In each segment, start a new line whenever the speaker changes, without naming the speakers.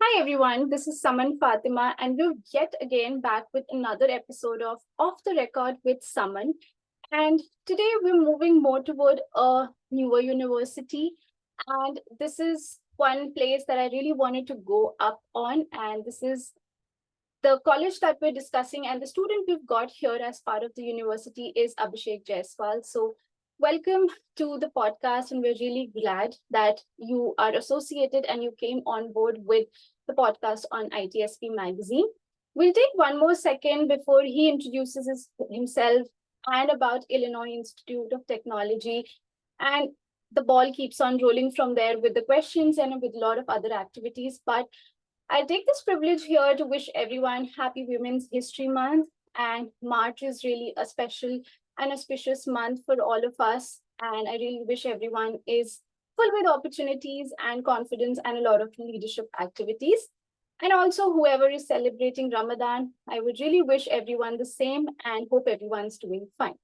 Hi everyone, this is Saman Fatima, and we're yet again back with another episode of Off the Record with Saman. And today we're moving more toward a newer university. And this is one place that I really wanted to go up on. And this is the college that we're discussing, and the student we've got here as part of the university is Abhishek Jaiswal. So, welcome to the podcast, and we're really glad that you are associated and you came on board with the podcast on ITSPMagazine. We'll take one more second before he introduces himself and about Illinois Institute of Technology. And the ball keeps on rolling from there with the questions and with a lot of other activities. But I take this privilege here to wish everyone happy Women's History Month. And March is really a special and auspicious month for all of us. And I really wish everyone is full with opportunities and confidence and a lot of leadership activities. And also, whoever is celebrating Ramadan, I would really wish everyone the same and hope everyone's doing fine.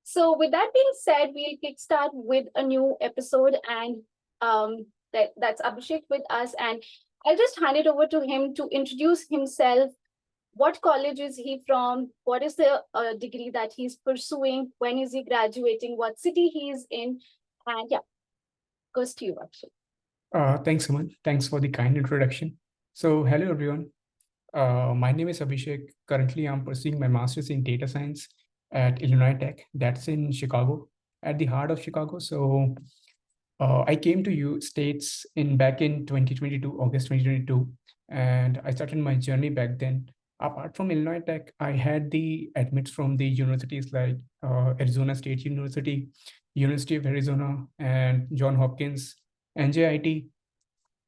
So, with that being said, we'll kickstart with a new episode, and that's Abhishek with us. And I'll just hand it over to him to introduce himself. What college is he from? What is the degree that he's pursuing? When is he graduating? What city he is in? And yeah, goes to you, actually.
Thanks, Saman. Thanks for the kind introduction. So, hello everyone. My name is Abhishek. Currently, I'm pursuing my master's in data science at Illinois Tech. That's in Chicago, at the heart of Chicago. So, I came to you States in back in 2022, August 2022, and I started my journey back then. Apart from Illinois Tech, I had the admits from the universities like Arizona State University, University of Arizona, and John Hopkins, NJIT,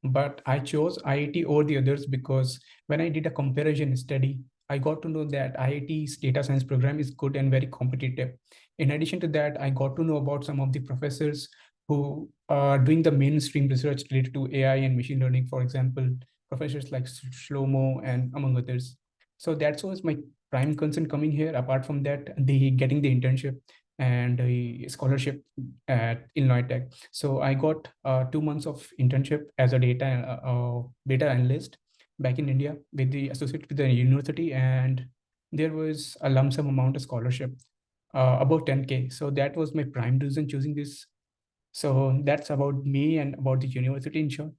but I chose IIT over the others because when I did a comparison study, I got to know that IIT's data science program is good and very competitive. In addition to that, I got to know about some of the professors who are doing the mainstream research related to AI and machine learning, for example, professors like Shlomo and among others. So that was my prime concern coming here. Apart from that, the getting the internship and a scholarship at Illinois Tech. So I got 2 months of internship as a data analyst back in India with the associate with the university, and there was a lump sum amount of scholarship, about 10K. So that was my prime reason choosing this. So that's about me and about the university in short.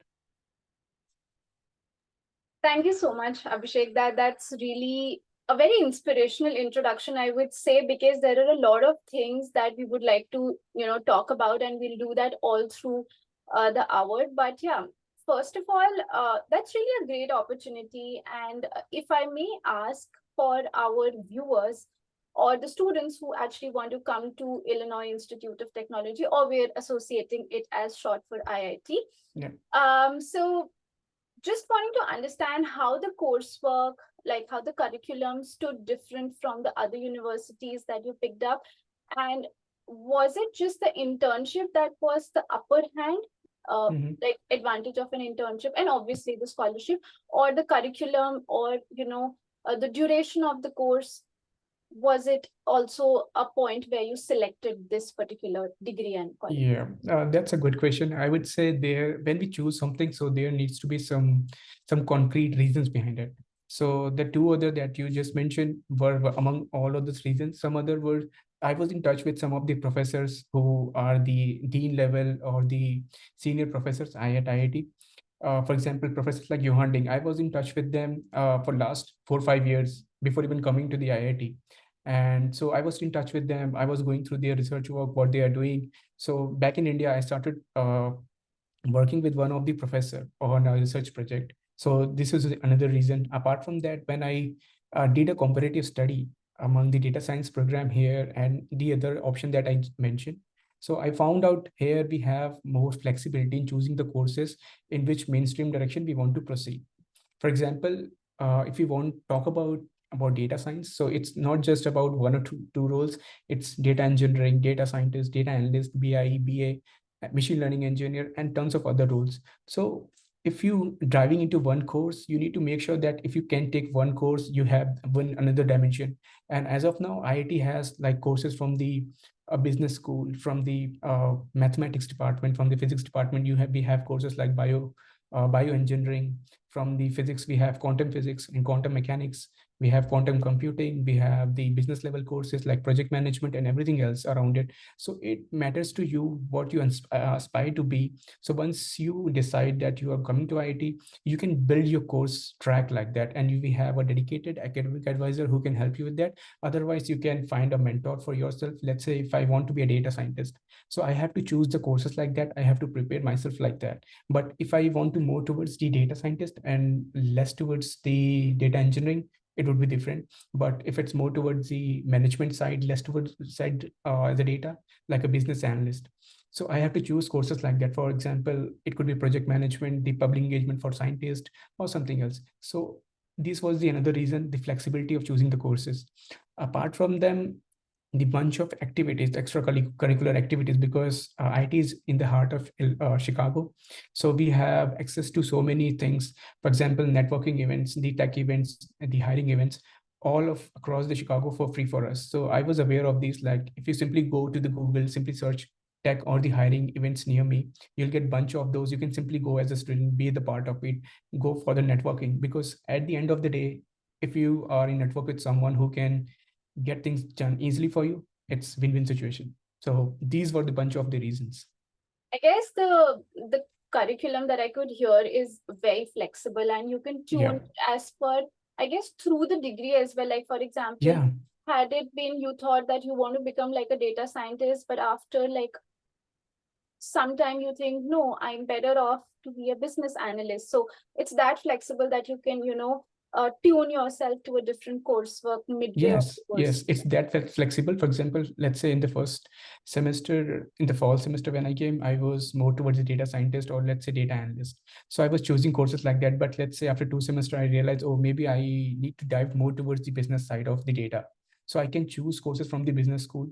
Thank you so much, Abhishek. That's really a very inspirational introduction, I would say, because there are a lot of things that we would like to, talk about, and we'll do that all through the hour. But yeah, first of all, that's really a great opportunity. And if I may ask for our viewers or the students who actually want to come to Illinois Institute of Technology, or we're associating it as short for IIT.
Yeah.
So just wanting to understand how the coursework, like how the curriculum stood different from the other universities that you picked up. And was it just the internship that was the upper hand, like advantage of an internship, and obviously the scholarship, or the curriculum, or, the duration of the course? Was it also a point where you selected this particular degree and college?
Yeah, that's a good question. I would say there, when we choose something, so there needs to be some concrete reasons behind it. So the two other that you just mentioned were among all of those reasons. Some other were I was in touch with some of the professors who are the dean level or the senior professors at IIT. For example, professors like Johan Ding, I was in touch with them for last 4 or 5 years before even coming to the IIT. And so I was in touch with them. I was going through their research work, what they are doing. So back in India, I started working with one of the professor on a research project. So this is another reason. Apart from that, when I did a comparative study among the data science program here and the other option that I mentioned, so I found out here we have more flexibility in choosing the courses in which mainstream direction we want to proceed. For example, if we want to talk about data science, so it's not just about one or two roles. It's data engineering, data scientist, data analyst, BI, BA, machine learning engineer, and tons of other roles. So if you driving into one course, you need to make sure that if you can take one course, you have one another dimension. And as of now, IIT has like courses from the business school, from the mathematics department, from the physics department. We have courses like bio bioengineering. From the physics, we have quantum physics and quantum mechanics. We have quantum computing. We have the business level courses like project management and everything else around it. So it matters to you what you aspire to be. So once you decide that you are coming to IIT, you can build your course track like that, and we have a dedicated academic advisor who can help you with that. Otherwise, you can find a mentor for yourself. Let's say if I want to be a data scientist, so I have to choose the courses like that. I have to prepare myself like that. But if I want to more towards the data scientist and less towards the data engineering, it would be different. But if it's more towards the management side, less towards side the data, like a business analyst, so I have to choose courses like that. For example, it could be project management, the public engagement for scientists, or something else. So this was the another reason, the flexibility of choosing the courses. Apart from them, the bunch of activities, extracurricular activities, because IT is in the heart of Chicago. So we have access to so many things. For example, networking events, the tech events, the hiring events, all of across the Chicago for free for us. So I was aware of these. Like if you simply go to the Google, simply search tech or the hiring events near me, you'll get bunch of those. You can simply go as a student, be the part of it, go for the networking. Because at the end of the day, if you are in network with someone who can get things done easily for you, it's win-win situation. So these were the bunch of the reasons.
I guess the curriculum that I could hear is very flexible, and you can
Yeah.
tune as per, I guess, through the degree as well. Like for example,
Yeah.
had it been you thought that you want to become like a data scientist, but after like sometime you think, no, I'm better off to be a business analyst. So it's that flexible that you can, tune yourself to a different coursework midway of
Yes,
the course.
yes, it's that flexible. For example, let's say in the first semester, in the fall semester when I came, I was more towards a data scientist, or let's say data analyst. So I was choosing courses like that. But let's say after 2 semesters, I realized, oh, maybe I need to dive more towards the business side of the data. So I can choose courses from the business school.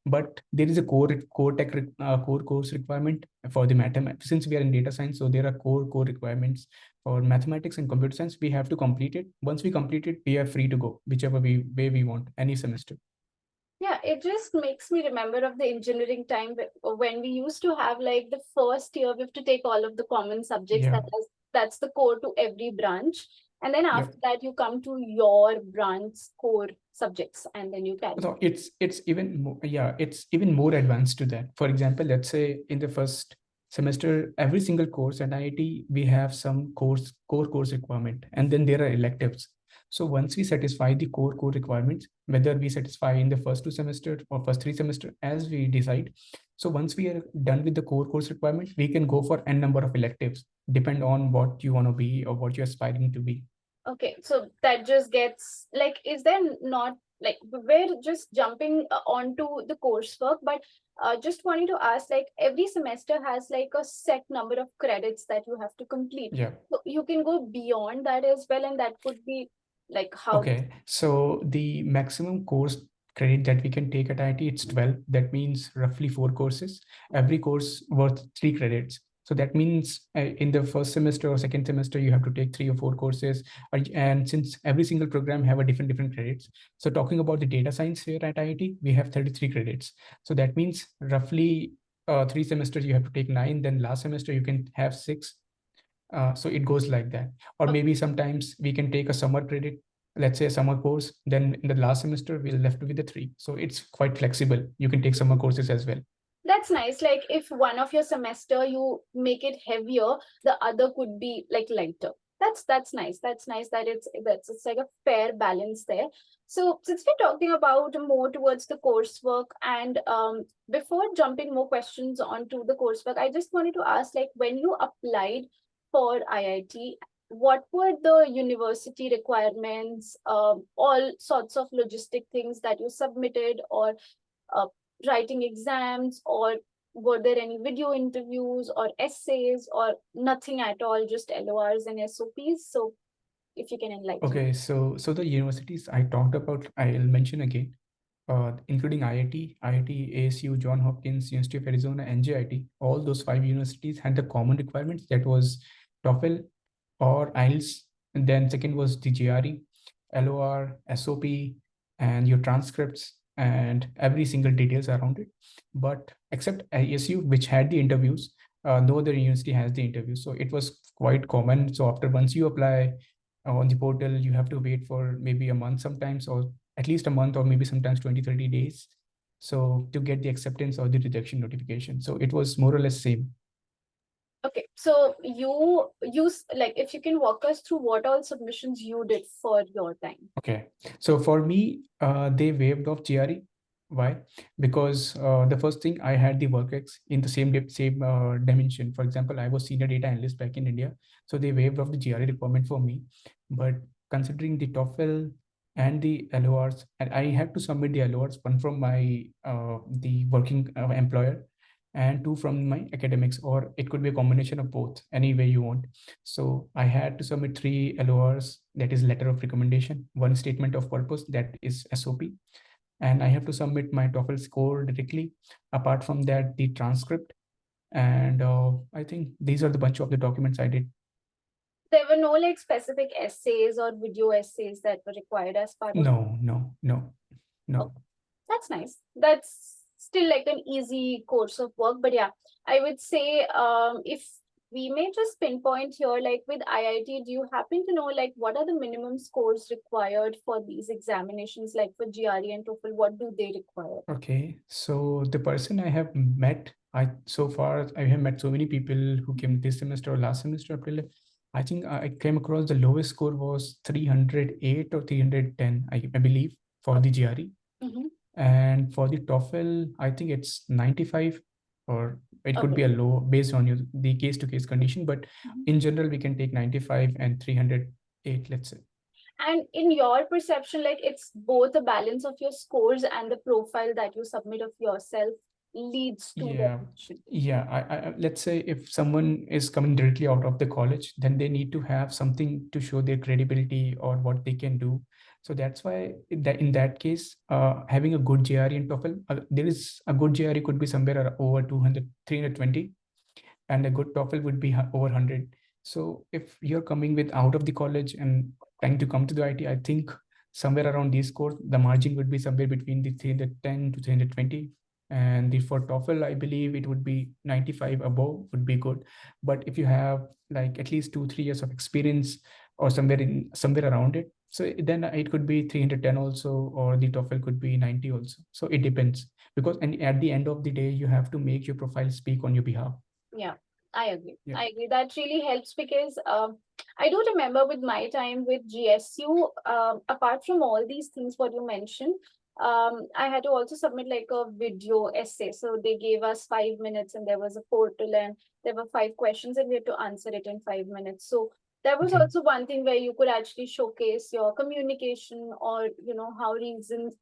But there is a core course requirement for the mathematics. Since we are in data science, so there are core requirements for mathematics and computer science. We have to complete it. Once we complete it, we are free to go whichever way we want, any semester.
Yeah, it just makes me remember of the engineering time when we used to have like the first year, we have to take all of the common subjects
Yeah.
that's the core to every branch. And then
Yep.
after that, you come to your branch core subjects and then you carry
So
on.
it's even more, yeah, it's even more advanced to that. For example, let's say in the first semester, every single course at IIT, we have some core course requirement, and then there are electives. So once we satisfy the core requirements, whether we satisfy in the first 2 semester or first 3 semester, as we decide. So once we are done with the core course requirement, we can go for n number of electives, depend on what you want to be or what you're aspiring to be.
Okay, so that just gets like, is there not like we're just jumping onto the coursework, but just wanting to ask, like every semester has like a set number of credits that you have to complete.
Yeah.
So you can go beyond that as well, and that could be like how.
Okay, so the maximum course credit that we can take at IIT, it's 12. That means roughly 4 courses. Every course worth 3 credits. So that means in the first semester or second semester, you have to take 3 or 4 courses. And since every single program have a different credits. So talking about the data science here at IIT, we have 33 credits. So that means roughly 3 semesters, you have to take 9. Then last semester, you can have 6. So it goes like that. Or maybe sometimes we can take a summer credit, let's say a summer course, then in the last semester we're left with the 3. So it's quite flexible. You can take summer courses as well.
That's nice. Like if one of your semester you make it heavier, the other could be like lighter. That's nice. That's nice that it's like a fair balance there. So since we're talking about more towards the coursework, and before jumping more questions onto the coursework, I just wanted to ask, like when you applied for IIT, what were the university requirements, all sorts of logistic things that you submitted, or uh, writing exams, or were there any video interviews or essays, or nothing at all, just LORs and SOPs? So if you can enlighten.
Okay, so the universities I talked about, I'll mention again, including IIT, ASU, John Hopkins, University of Arizona, NJIT. All those 5 universities had the common requirements, that was TOEFL or IELTS. And then second was the GRE, LOR, SOP, and your transcripts and every single details around it. But except ASU, which had the interviews, no other university has the interview. So it was quite common. So after once you apply on the portal, you have to wait for maybe a month sometimes, or at least a month, or maybe sometimes 20-30 days. So to get the acceptance or the rejection notification. So it was more or less same.
Okay, so you use, like, if you can walk us through what all submissions you did for your time.
Okay. So for me, they waived off GRE. Why? Because the first thing, I had the work ex in the same dimension. For example, I was senior data analyst back in India, so they waived off the GRE requirement for me. But considering the TOEFL and the LORs, and I have to submit the LORs, one from my the working employer, and two from my academics, or it could be a combination of both, any way you want. So I had to submit three LORs, that is letter of recommendation, one statement of purpose, that is SOP, and I have to submit my TOEFL score directly. Apart from that, the transcript, and I think these are the bunch of the documents I did.
There were no like specific essays or video essays that were required as part of.
No.
That's nice. That's still like an easy course of work. But yeah, I would say if we may just pinpoint here, like with IIT, do you happen to know like what are the minimum scores required for these examinations, like for GRE and TOEFL? What do they require?
Okay, so the person I have met, I so far I have met so many people who came this semester or last semester April. I think I came across the lowest score was 308 or 310, I believe, for the GRE.
Mm-hmm.
And for the TOEFL, I think it's 95, or it could be
Okay.
a low based on the case to case condition. But in general, we can take 95 and 308, let's say.
And in your perception, like it's both a balance of your scores and the profile that you submit of yourself leads to the
Yeah,
admission.
yeah. Let's say if someone is coming directly out of the college, then they need to have something to show their credibility or what they can do. So that's why in that case, having a good GRE in TOEFL, there is a good GRE could be somewhere over 200, 320, and a good TOEFL would be over 100. So if you're coming with out of the college and trying to come to the IT, I think somewhere around these scores, the margin would be somewhere between the 310 to 320. And for TOEFL, I believe it would be 95 above would be good. But if you have like at least 2-3 years of experience or somewhere around it, so then it could be 310 also, or the TOEFL could be 90 also. So it depends, because and at the end of the day, you have to make your profile speak on your behalf.
Yeah, I agree.
Yeah.
I agree. That really helps because I do remember with my time with GSU, apart from all these things what you mentioned, I had to also submit like a video essay. So they gave us 5 minutes and there was a portal and there were 5 questions and we had to answer it in 5 minutes. So that was
Okay.
also one thing where you could actually showcase your communication or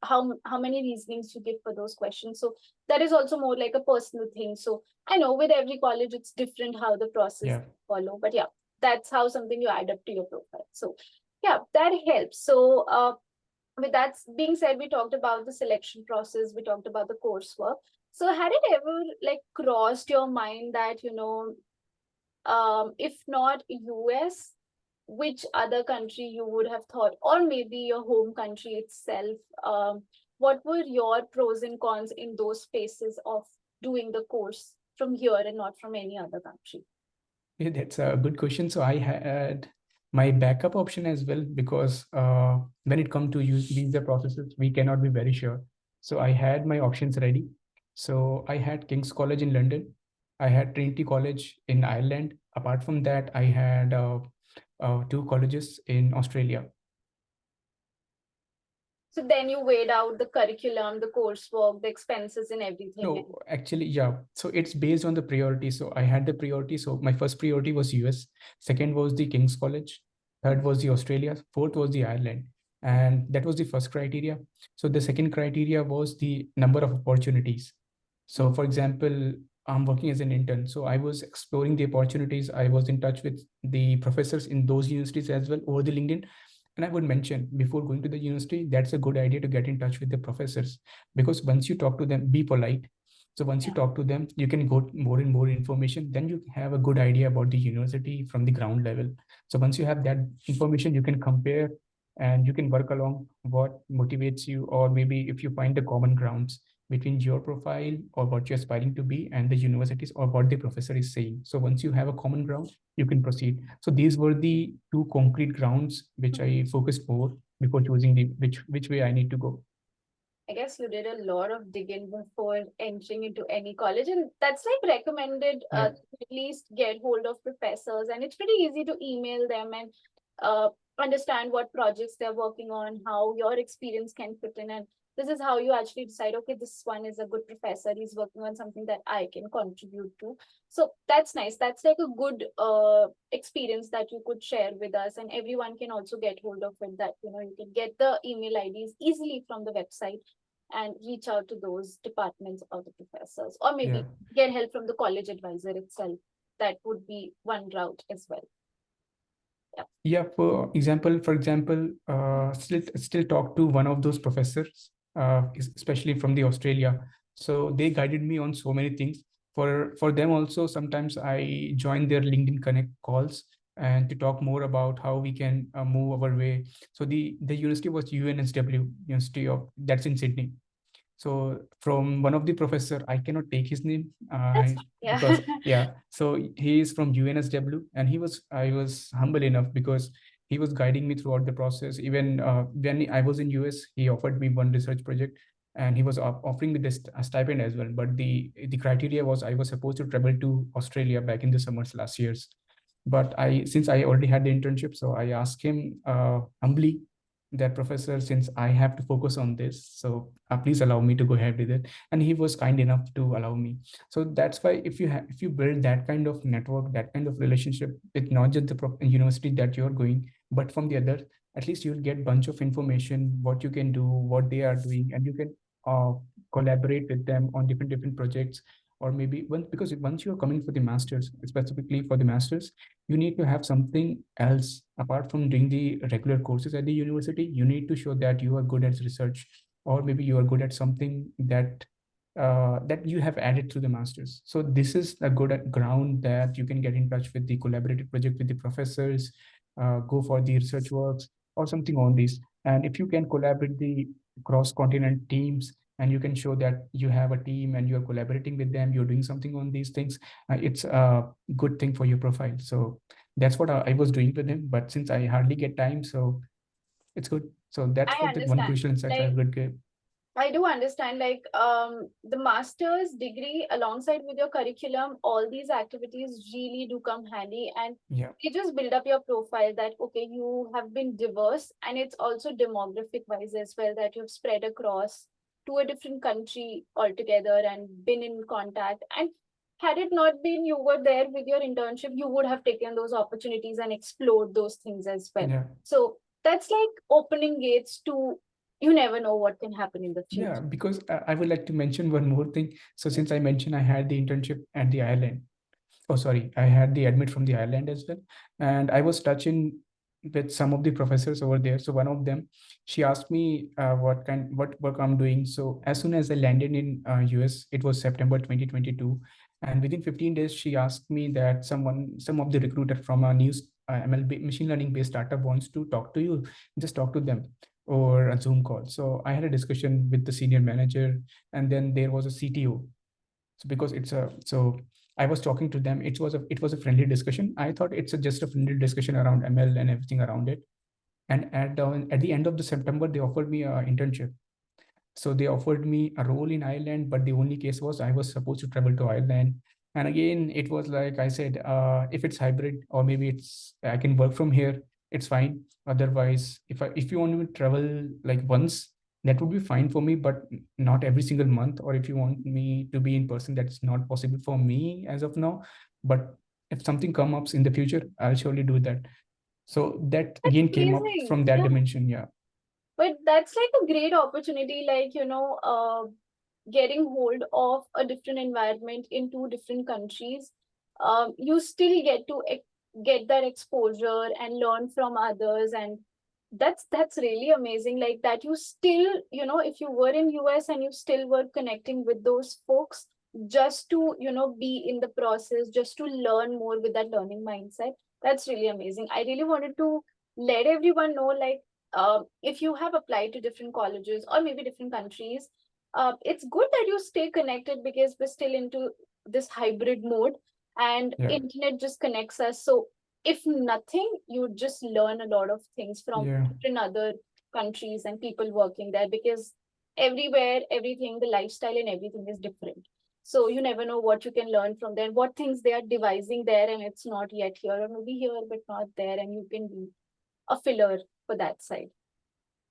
how many reasonings you give for those questions. So that is also more like a personal thing. So I know with every college it's different how the process
Yeah.
follow, but yeah, that's how something you add up to your profile. So yeah, that helps. So with that being said, we talked about the selection process, we talked about the coursework. So had it ever like crossed your mind that if not US, which other country you would have thought, or maybe your home country itself? What were your pros and cons in those spaces of doing the course from here and not from any other country?
Yeah, that's a good question. So I had my backup option as well, because when it comes to use visa processes, we cannot be very sure. So I had my options ready. So I had King's College in London. I had Trinity College in Ireland. Apart from that, I had two colleges in Australia.
So then you weighed out the curriculum, the coursework, the expenses, and everything.
No, actually, yeah. So it's based on the priority. So I had the priority. So my first priority was US. Second was the King's College. Third was the Australia. Fourth was the Ireland. And that was the first criteria. So the second criteria was the number of opportunities. So for example, I'm working as an intern. So I was exploring the opportunities. I was in touch with the professors in those universities as well over the LinkedIn. And I would mention, before going to the university, that's a good idea to get in touch with the professors, because once you talk to them, be polite. So once you talk to them, you can go more and more information. Then you have a good idea about the university from the ground level. So once you have that information, you can compare and you can work along what motivates you, or maybe if you find the common grounds, between your profile or what you're aspiring to be and the universities or what the professor is saying. So once you have a common ground, you can proceed. So these were the two concrete grounds which I focused more before choosing the which way I need to go.
I guess you did a lot of digging before entering into any college, and that's like recommended
Yeah.
to at least get hold of professors. And it's pretty easy to email them and uh, understand what projects they're working on, how your experience can fit in, and this is how you actually decide. Okay, this one is a good professor. He's working on something that I can contribute to. So that's nice. That's like a good experience that you could share with us, and everyone can also get hold of it. That you can get the email IDs easily from the website and reach out to those departments or the professors, or
Yeah.
maybe get help from the college advisor itself. That would be one route as well. Yeah.
Yeah, for example, still talk to one of those professors, especially from the Australia. So they guided me on so many things. For them also, sometimes I join their LinkedIn Connect calls and to talk more about how we can move our way. So the university was UNSW, University of that's in Sydney. So from one of the professor, I cannot take his name
That's fine.
because
Yeah.
yeah. So he is from UNSW, and I was humble enough because he was guiding me throughout the process. Even when I was in US, he offered me one research project, and he was offering me this stipend as well. But the criteria was I was supposed to travel to Australia back in the summers last years. But since I already had the internship, so I asked him humbly that professor, since I have to focus on this, so please allow me to go ahead with it. And he was kind enough to allow me. So that's why if you build that kind of network, that kind of relationship with not just the university that you're going, but from the other, at least you'll get bunch of information, what you can do, what they are doing, and you can uh, collaborate with them on different projects. Or maybe because once you're coming for the masters, specifically for the masters, you need to have something else apart from doing the regular courses at the university. You need to show that you are good at research, or maybe you are good at something that you have added through the masters. So this is a good ground that you can get in touch with the collaborative project with the professors, go for the research works or something on these. And if you can collaborate the cross continent teams, and you can show that you have a team and you're collaborating with them, you're doing something on these things, it's a good thing for your profile. So that's what I was doing with him. But since I hardly get time, so it's good. So that's
I
what the one
understand.
crucial insight I
Like,
would give.
I do understand, like, the master's degree alongside with your curriculum, all these activities really do come handy, and
Yeah.
they just build up your profile that, okay, you have been diverse, and it's also demographic wise as well, that you've spread across to a different country altogether and been in contact. And had it not been you were there with your internship, you would have taken those opportunities and explored those things as well.
Yeah.
So that's like opening gates to, you never know what can happen in the
Yeah,
future.
because I would like to mention one more thing. So since I mentioned I had the internship at the island, oh sorry, I had the admit from the island as well, and I was touching with some of the professors over there. So one of them, she asked me what work I'm doing. So as soon as I landed in US, it was September 2022, and within 15 days she asked me that some of the recruiter from a new ML machine learning based startup wants to talk to you. Just talk to them or a Zoom call. So I had a discussion with the senior manager, and then there was a CTO. So because it's a so I was talking to them. It was a friendly discussion. I thought it's just a friendly discussion around ML and everything around it. And at the end of the September, they offered me an internship. So they offered me a role in Ireland, but the only case was I was supposed to travel to Ireland. And again, it was like I said, if it's hybrid or maybe it's I can work from here, it's fine. Otherwise, if you want me to travel like once, that would be fine for me, but not every single month. Or if you want me to be in person, that's not possible for me as of now. But if something comes up in the future, I'll surely do that. So that
That's
again came up
amazing.
from that
Yeah.
dimension. Yeah.
But that's like a great opportunity, like, getting hold of a different environment in two different countries. You still get to get that exposure and learn from others, and that's really amazing. Like that, you still, if you were in US and you still were connecting with those folks just to, be in the process, just to learn more with that learning mindset. That's really amazing. I really wanted to let everyone know, like, if you have applied to different colleges or maybe different countries, it's good that you stay connected because we're still into this hybrid mode, and
Yeah.
internet just connects us. So if nothing, you just learn a lot of things from
Yeah.
different other countries and people working there, because everywhere, everything, the lifestyle and everything is different. So you never know what you can learn from there, what things they are devising there and it's not yet here, or maybe here but not there, and you can be a filler for that side.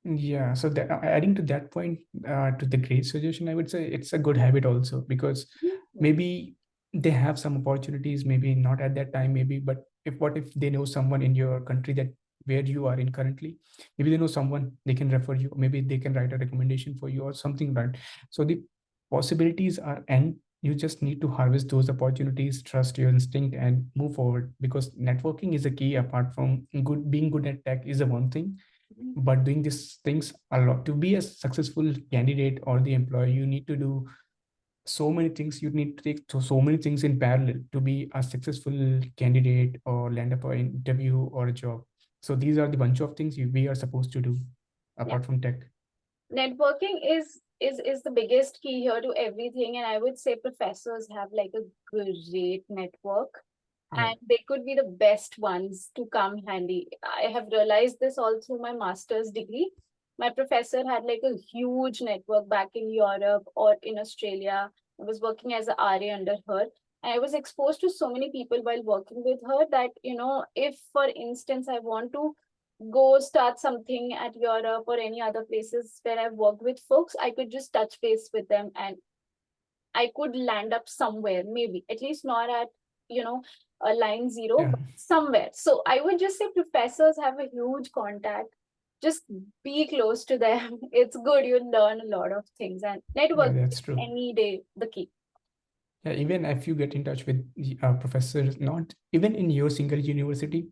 Yeah, so that adding to that point, to the great suggestion, I would say it's a good habit also, because
Mhm.
maybe they have some opportunities, maybe not at that time, maybe, but if what if they know someone in your country that where you are in currently, maybe they know someone they can refer you, maybe they can write a recommendation for you or something, right? So the possibilities are, and you just need to harvest those opportunities, trust your instinct, and move forward, because networking is a key. Apart from good being good at tech is a one thing, but doing these things a lot to be a successful candidate or the employee, you need to do so many things. You need to take so many things in parallel to be a successful candidate or land up an interview or a job. So these are the bunch of things we are supposed to do
Yeah.
apart from tech.
Networking is the biggest key here to everything, and I would say professors have like a great network,
Yeah.
and they could be the best ones to come handy. I have realized this all through my master's degree. My professor had like a huge network back in Europe or in Australia. I was working as a RA under her, and I was exposed to so many people while working with her that, if for instance I want to go start something at Europe or any other places where I've worked with folks, I could just touch base with them and I could land up somewhere, maybe, at least not at, a line zero,
Yeah.
but somewhere. So I would just say professors have a huge contact. Just be close to them. It's good. You learn a lot of things, and
Yeah,
networking
that's
is
true.
any day the key.
Yeah, even if you get in touch with the professors, not even in your single university.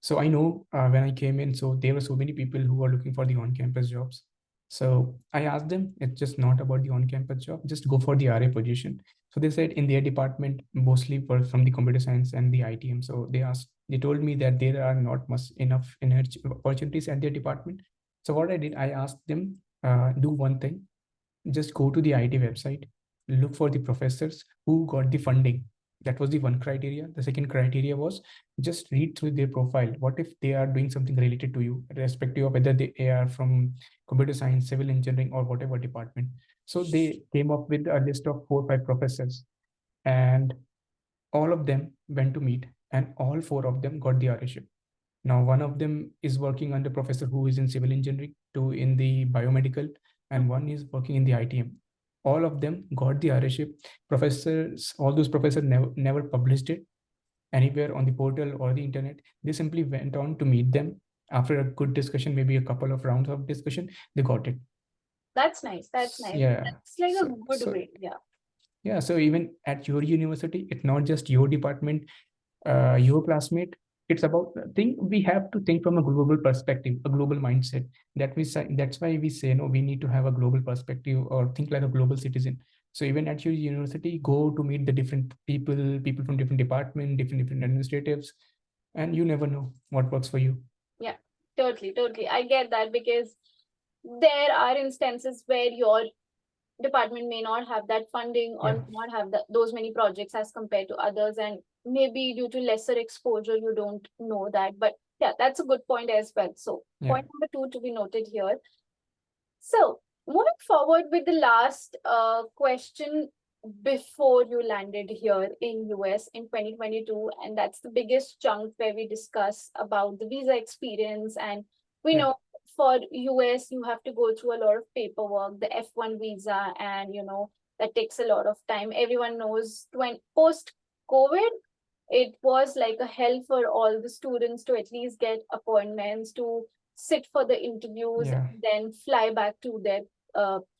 So I know when I came in, so there were so many people who were looking for the on-campus jobs. So I asked them, it's just not about the on-campus job, just go for the RA position. So they said in their department, mostly for from the computer science and the ITM. So they told me that there are not much enough opportunities at their department. So what I did, I asked them, do one thing, just go to the IT website, look for the professors who got the funding. That was the one criteria. The second criteria was just read through their profile. What if they are doing something related to you, irrespective of whether they are from computer science, civil engineering, or whatever department. So they came up with a list of 4 or 5 professors, and all of them went to meet, and all 4 of them got the RA. Now, one of them is working under professor who is in civil engineering, two in the biomedical, and one is working in the ITM. All of them got the RA-ship. Professors, all those professors never published it anywhere on the portal or the internet. They simply went on to meet them. After a good discussion, maybe a couple of rounds of discussion, they got it.
That's nice. That's nice.
Yeah.
That's like a
So,
good
so
way. Yeah.
yeah. So even at your university, it's not just your department, your classmate. It's about think we have to think from a global perspective, a global mindset. That's why we say no, we need to have a global perspective or think like a global citizen. So even at your university, go to meet the different people from different department, different administratives, and you never know what works for you.
Yeah. Totally. Totally. I get that, because there are instances where your department may not have that funding or
Yeah,
may not have those many projects as compared to others, and maybe due to lesser exposure you don't know that. But yeah, that's a good point as well. So
yeah,
point number two to be noted here. So moving forward with the last question before you landed here in US in 2022, and that's the biggest chunk where we discuss about the visa experience. And we
yeah,
know for US you have to go through a lot of paperwork, the F1 visa, and that takes a lot of time. Everyone knows when post COVID, it was like a hell for all the students to at least get appointments, to sit for the interviews,
yeah.
and then fly back to their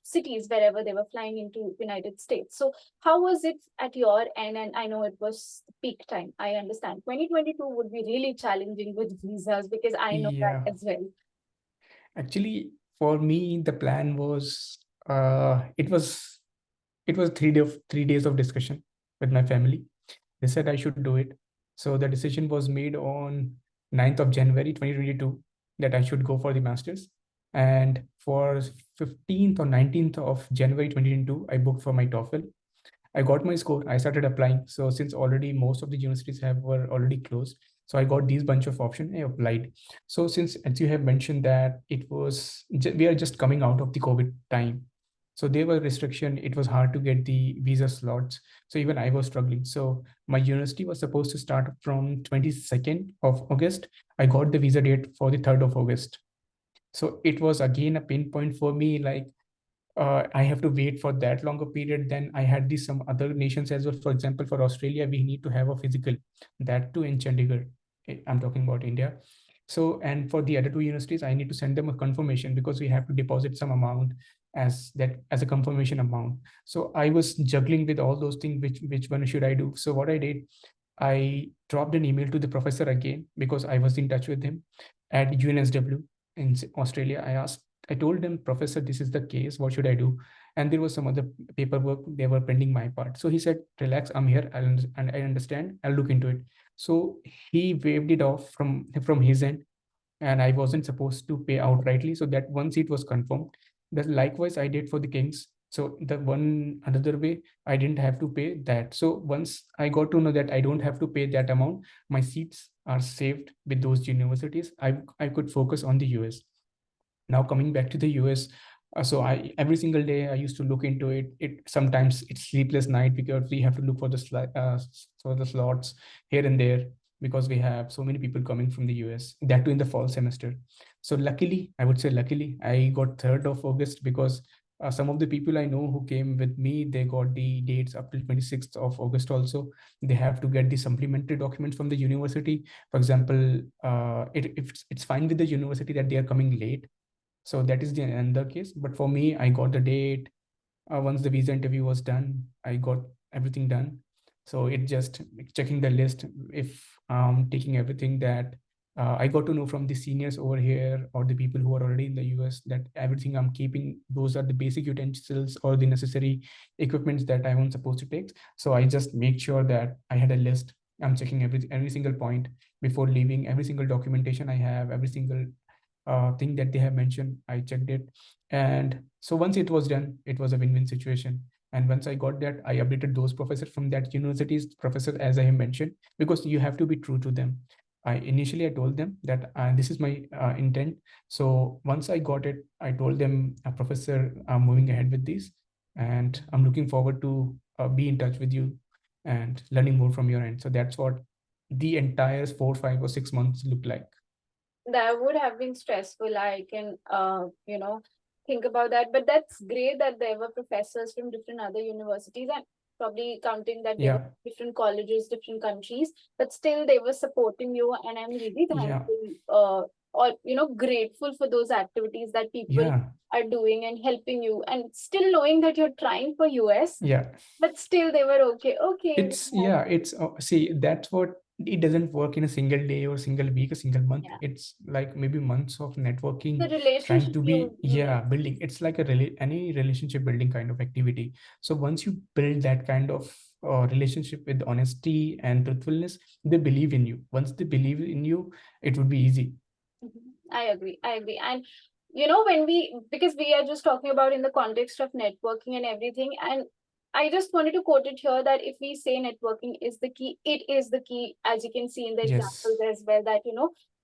cities wherever they were flying into United States. So how was it at your end? And I know it was peak time. I understand 2022 would be really challenging with visas, because I know
Yeah.
that as well.
Actually, for me, the plan was it was 3 days of discussion with my family. They said I should do it. So the decision was made on 9th of January 2022 that I should go for the masters. And for 15th or 19th of January 2022, I booked for my TOEFL. I got my score. I started applying. So since already most of the universities have were already closed, so I got these bunch of options. I applied. So since, as you have mentioned, that we are just coming out of the COVID time, so there were restriction. It was hard to get the visa slots. So even I was struggling. So my university was supposed to start from 22nd of August. I got the visa date for the 3rd of August. So it was again a pinpoint for me. Like I have to wait for that longer period. Then I had these some other nations as well. For example, for Australia, we need to have a physical, that too in Chandigarh. I'm talking about India. So, and for the other two universities, I need to send them a confirmation because we have to deposit some amount as a confirmation amount. So I was juggling with all those things. Which one should I do? So what I did, I dropped an email to the professor again because I was in touch with him at UNSW in Australia. I told them, Professor, this is the case. What should I do? And there was some other paperwork they were pending my part. So he said, relax, I'm here. And I understand. I'll look into it. So he waved it off from his end, and I wasn't supposed to pay outrightly. So that one seat was confirmed. That likewise I did for the Kings. So the one another way, I didn't have to pay that. So once I got to know that I don't have to pay that amount, my seats are saved with those universities. I could focus on the US. Now coming back to the US, so I every single day I used to look into it. It sometimes it's sleepless night because we have to look for for the slots here and there, because we have so many people coming from the US, that too in the fall semester. So luckily, I would say luckily, I got 3rd of August because some of the people I know who came with me, they got the dates up till 26th of August also. They have to get the supplementary documents from the university. For example, if it's fine with the university that they are coming late, so that is the another case. But for me, I got the date. Once the visa interview was done, I got everything done. So it just checking the list. If taking everything that I got to know from the seniors over here or the people who are already in the US, that everything I'm keeping, those are the basic utensils or the necessary equipments that I was supposed to take. So I just make sure that I had a list. I'm checking every single point before leaving. Every single documentation I have, every single thing that they have mentioned, I checked it. And so once it was done, it was a win-win situation. And once I got that, I updated those professors from that university's professor, as I have mentioned, because you have to be true to them. I told them that this is my intent. So once I got it, I told them, Professor, I'm moving ahead with this, and I'm looking forward to be in touch with you and learning more from your end. So that's what the entire 4, 5, or 6 months looked like.
That would have been stressful. I can, think about that. But that's great that there were professors from different other universities, and probably counting that there were
Yeah,
different colleges, different countries, but still they were supporting you. And I'm really
yeah,
thankful, or grateful for those activities that people
yeah,
are doing and helping you, and still knowing that you're trying for US,
yeah.
but still they were okay. Okay,
It's yeah, it's see, that's what it doesn't work in a single day or single week, a single month.
yeah,
It's like maybe months of networking,
the
trying
relationship
to be,
you make.
yeah, building. It's like any relationship building kind of activity. So once you build that kind of relationship with honesty and truthfulness, they believe in you. Once they believe in you, it would be easy.
Mhm. I agree. I agree. And when because we are just talking about in the context of networking and everything, and I just wanted to quote it here that if we say networking is the key, it is the key, as you can see in the
Yes.
examples as well, that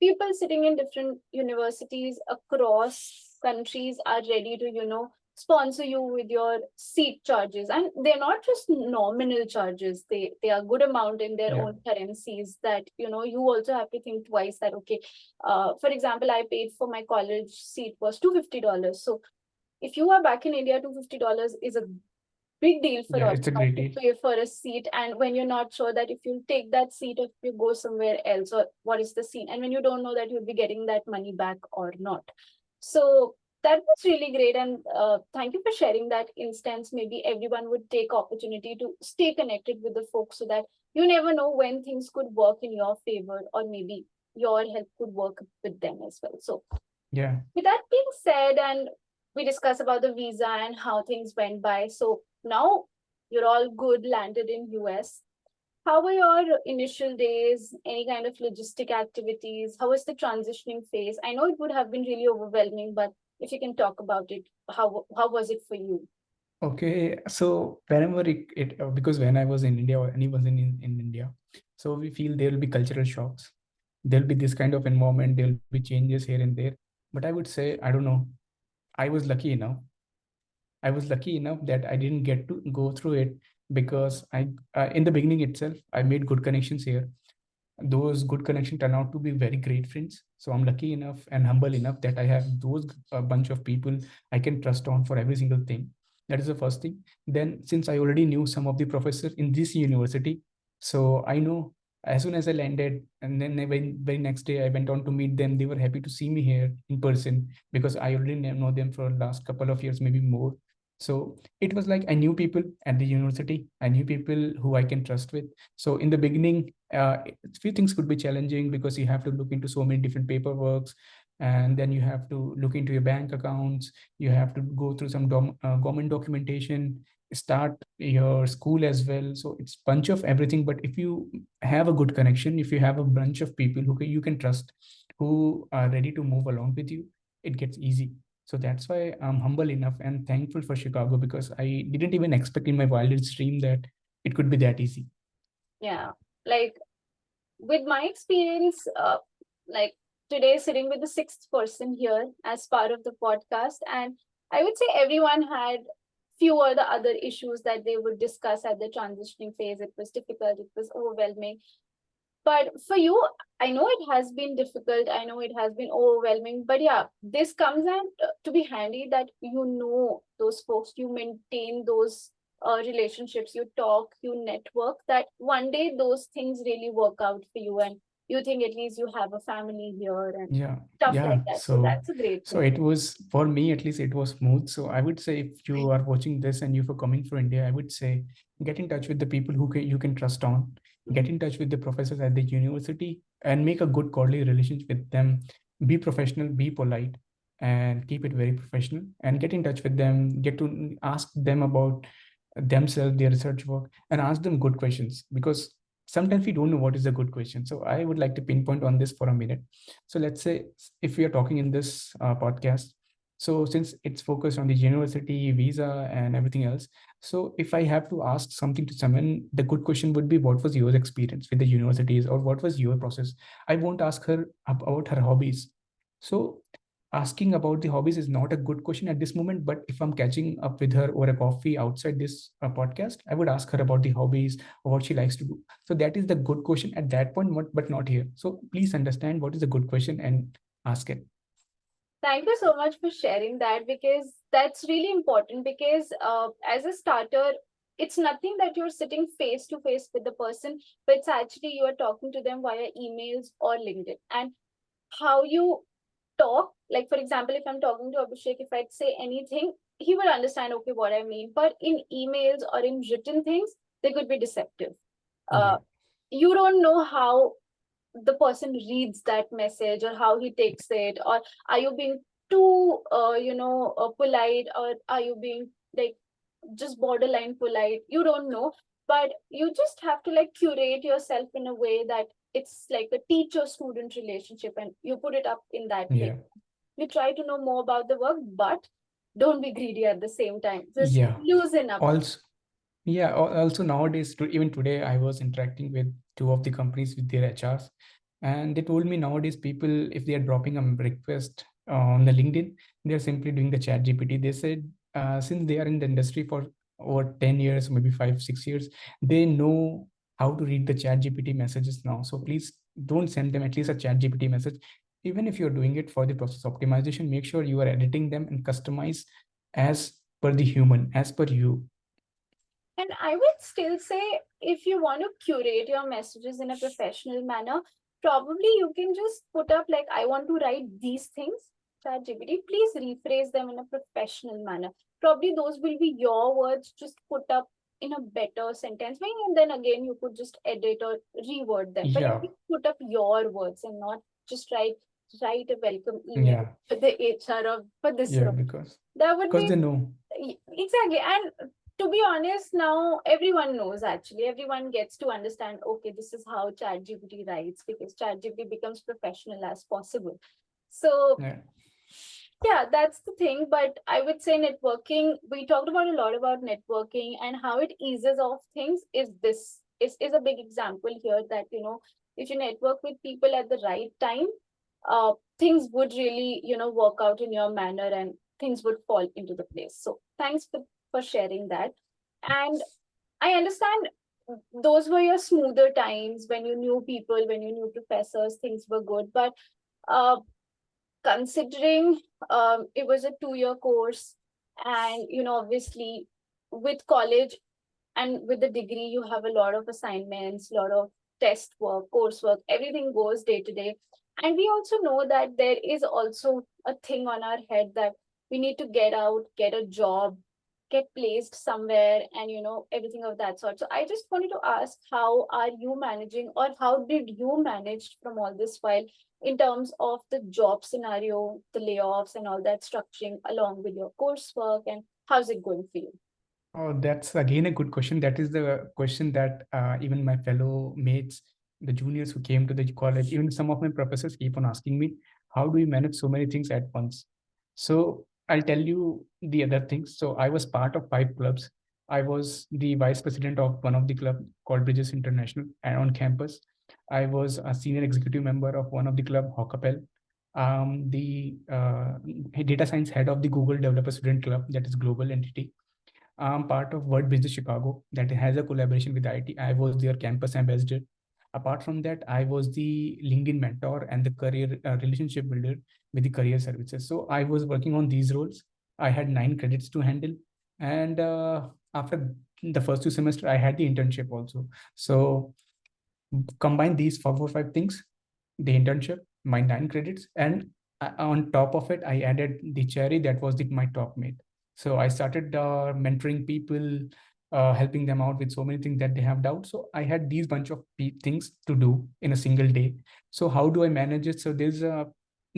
people sitting in different universities across countries are ready to, sponsor you with your seat charges. And they're not just nominal charges, they are good amount in their
Yeah.
own currencies, that you also have to think twice that, okay, for example, I paid for my college seat was $250. So if you are back in India, $250 is a big deal for
Yeah.
us
It's a
not
great
to
deal.
pay for a seat. And when you're not sure that if you'll take that seat, if you go somewhere else, or what is the seat, and when you don't know that you'll be getting that money back or not. So that was really great. And thank you for sharing that instance. Maybe everyone would take opportunity to stay connected with the folks, so that you never know when things could work in your favor, or maybe your help could work with them as well. So
Yeah.
with that being said, and we discussed about the visa and how things went by. So now you're all good, landed in US. How were your initial days? Any kind of logistic activities? How was the transitioning phase? I know it would have been really overwhelming, but If you can talk about it, how was it for you?
Okay, so whenever because when I was in India or anyone in India, so we feel there will be cultural shocks. There'll be this kind of environment, there'll be changes here and there. But I would say, I don't know, I was lucky enough. I was lucky enough that I didn't get to go through it because in the beginning itself, I made good connections here. Those good connections turn out to be very great friends. So I'm lucky enough and humble enough that I have those a bunch of people I can trust on for every single thing. That is the first thing. Then since I already knew some of the professors in this university, so I know as soon as I landed, and then the very next day I went on to meet them. They were happy to see me here in person because I already know them for the last couple of years, maybe more. So it was like I knew people at the university. I knew people who I can trust with. So in the beginning, few things could be challenging because you have to look into so many different paperworks, and then you have to look into your bank accounts. You have to go through some government documentation, start your school as well. So it's bunch of everything. But if you have a good connection, if you have a bunch of people you can trust, who are ready to move along with you, it gets easy. So that's why I'm humble enough and thankful for Chicago, because I didn't even expect in my wildest dream that it could be that easy.
Yeah, like with my experience, like today sitting with the sixth person here as part of the podcast, and I would say everyone had few or the other issues that they would discuss at the transitioning phase. It was difficult, it was overwhelming. But for you, I know it has been difficult. I know it has been overwhelming. But yeah, this comes out to be handy that you know those folks, you maintain those relationships, you talk, you network, that one day those things really work out for you. And you think at least you have a family here and
Yeah,
stuff
yeah.
like that. So
So,
that's a great
so
thing.
it was for me at least. It was smooth. So I would say if you are watching this and you for coming for India, I would say get in touch with the people you can trust on. Get in touch with the professors at the university and make a good cordial relationship with them. Be professional, be polite, and keep it very professional. And get in touch with them. Get to ask them about themselves, their research work, and ask them good questions, because sometimes we don't know what is a good question. So I would like to pinpoint on this for a minute. So let's say if we are talking in this podcast, so since it's focused on the university visa and everything else, so if I have to ask something to someone, the good question would be, what was your experience with the universities, or what was your process? I won't ask her about her hobbies. So asking about the hobbies is not a good question at this moment. But if I'm catching up with her over a coffee outside this podcast, I would ask her about the hobbies or what she likes to do. So that is the good question at that point, but not here. So please understand what is a good question and ask it.
Thank you so much for sharing that, because that's really important. Because as a starter, it's nothing that you're sitting face to face with the person, but it's actually you are talking to them via emails or LinkedIn. And how you talk, like for example, if I'm talking to Abhishek, if I'd say anything, he will understand, okay, what I mean. But in emails or in written things, they could be deceptive.
Yeah.
Uh, you don't know how the person reads that message or how he takes it, or are you being too polite, or are you being like just borderline polite? You don't know. But you just have to like curate yourself in a way that it's like a teacher student relationship, and you put it up in that way.
Yeah.
You try to know more about the work, but don't be greedy at the same time. Just
Yeah.
loosen up.
Also, yeah. Also nowadays, even today, I was interacting with two of the companies with their HRs, and they told me nowadays people, if they are dropping a request on the LinkedIn, they are simply doing the chat GPT. They said since they are in the industry for over 10 years, maybe 5 6 years, they know how to read the chat GPT messages now. So please don't send them at least a chat GPT message. Even if you're doing it for the process optimization, make sure you are editing them and customize as per the human, as per you.
And I would still say, if you want to curate your messages in a professional manner, probably you can just put up like, I want to write these things, ChatGPT, please rephrase them in a professional manner. Probably those will be your words, just put up in a better sentence way, and then again you could just edit or reword them. But at
Yeah.
least put up your words and not just write a welcome email
Yeah.
for the HR or for this
Yeah.
role. That would
Because
be
they know.
exactly. And to be honest, now everyone knows, actually everyone gets to understand, okay, this is how ChatGPT writes, because ChatGPT becomes professional as possible. So
Yeah.
Yeah, that's the thing. But I would say networking, we talked about a lot about networking and how it eases off things. Is a big example here that, if you network with people at the right time, things would really, work out in your manner and things would fall into the place. So thanks for sharing that. And I understand those were your smoother times when you knew people, when you knew professors, things were good. But uh, considering it was a 2 year course, and obviously with college and with the degree you have a lot of assignments, a lot of test work, coursework, everything goes day to day. And we also know that there is also a thing on our head that we need to get out, get a job, get placed somewhere, and everything of that sort. So I just wanted to ask, how are you managing, or how did you manage from all this while, in terms of the job scenario, the layoffs and all that structuring along with your coursework, and how's it going for you?
Oh, that's again a good question. That is the question that even my fellow mates, the juniors who came to the college, even some of my professors keep on asking me, how do you manage so many things at once? So I'll tell you the other things. So I was part of 5 clubs. I was the vice president of one of the club called Bridges International and on campus. I was a senior executive member of one of the club, Hockapel. The data science head of the Google Developer Student Club, that is global entity. I'm part of World Business Chicago that has a collaboration with IT. I was their campus ambassador. Apart from that, I was the LinkedIn mentor and the career relationship builder with the career services. So I was working on these roles. I had 9 credits to handle. And after the first 2 semesters, I had the internship also. So combine these 4 or 5 things, the internship, my 9 credits, and on top of it, I added the cherry that was my top mate. So I started mentoring people, helping them out with so many things that they have doubts. So I had these bunch of things to do in a single day. So how do I manage it? So there's a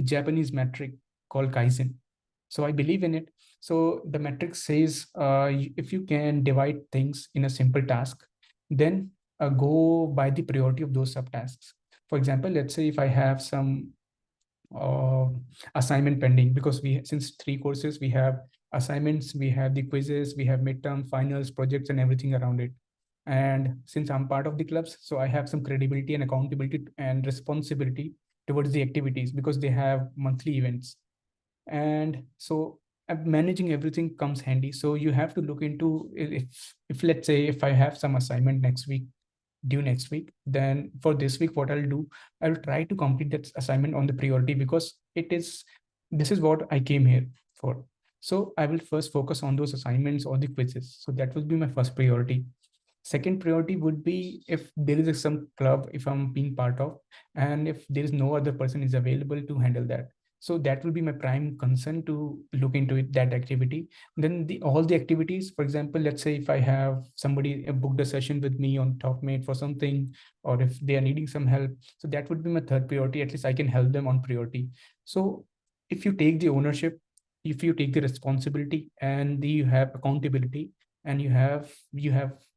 Japanese metric called Kaizen. So I believe in it. So the metric says if you can divide things in a simple task, then go by the priority of those subtasks. For example, let's say if I have some uh, assignment pending, because we since 3 courses we have assignments, we have the quizzes, we have midterm finals, projects, and everything around it. And since I'm part of the clubs, so I have some credibility and accountability and responsibility towards the activities because they have monthly events. And so managing everything comes handy. So you have to look into, if let's say if I have some assignment due next week, then for this week what I'll do, I'll try to complete that assignment on the priority, because this is what I came here for. So I will first focus on those assignments or the quizzes. So that will be my first priority. Second priority would be if there is some club, if I'm being part of, and if there is no other person is available to handle that. So that will be my prime concern, to look into it, that activity. Then all the activities, for example, let's say if I have somebody booked a session with me on TalkMate for something, or if they are needing some help, so that would be my third priority. At least I can help them on priority. So if you take the ownership, if you take the responsibility, and you have accountability, and you have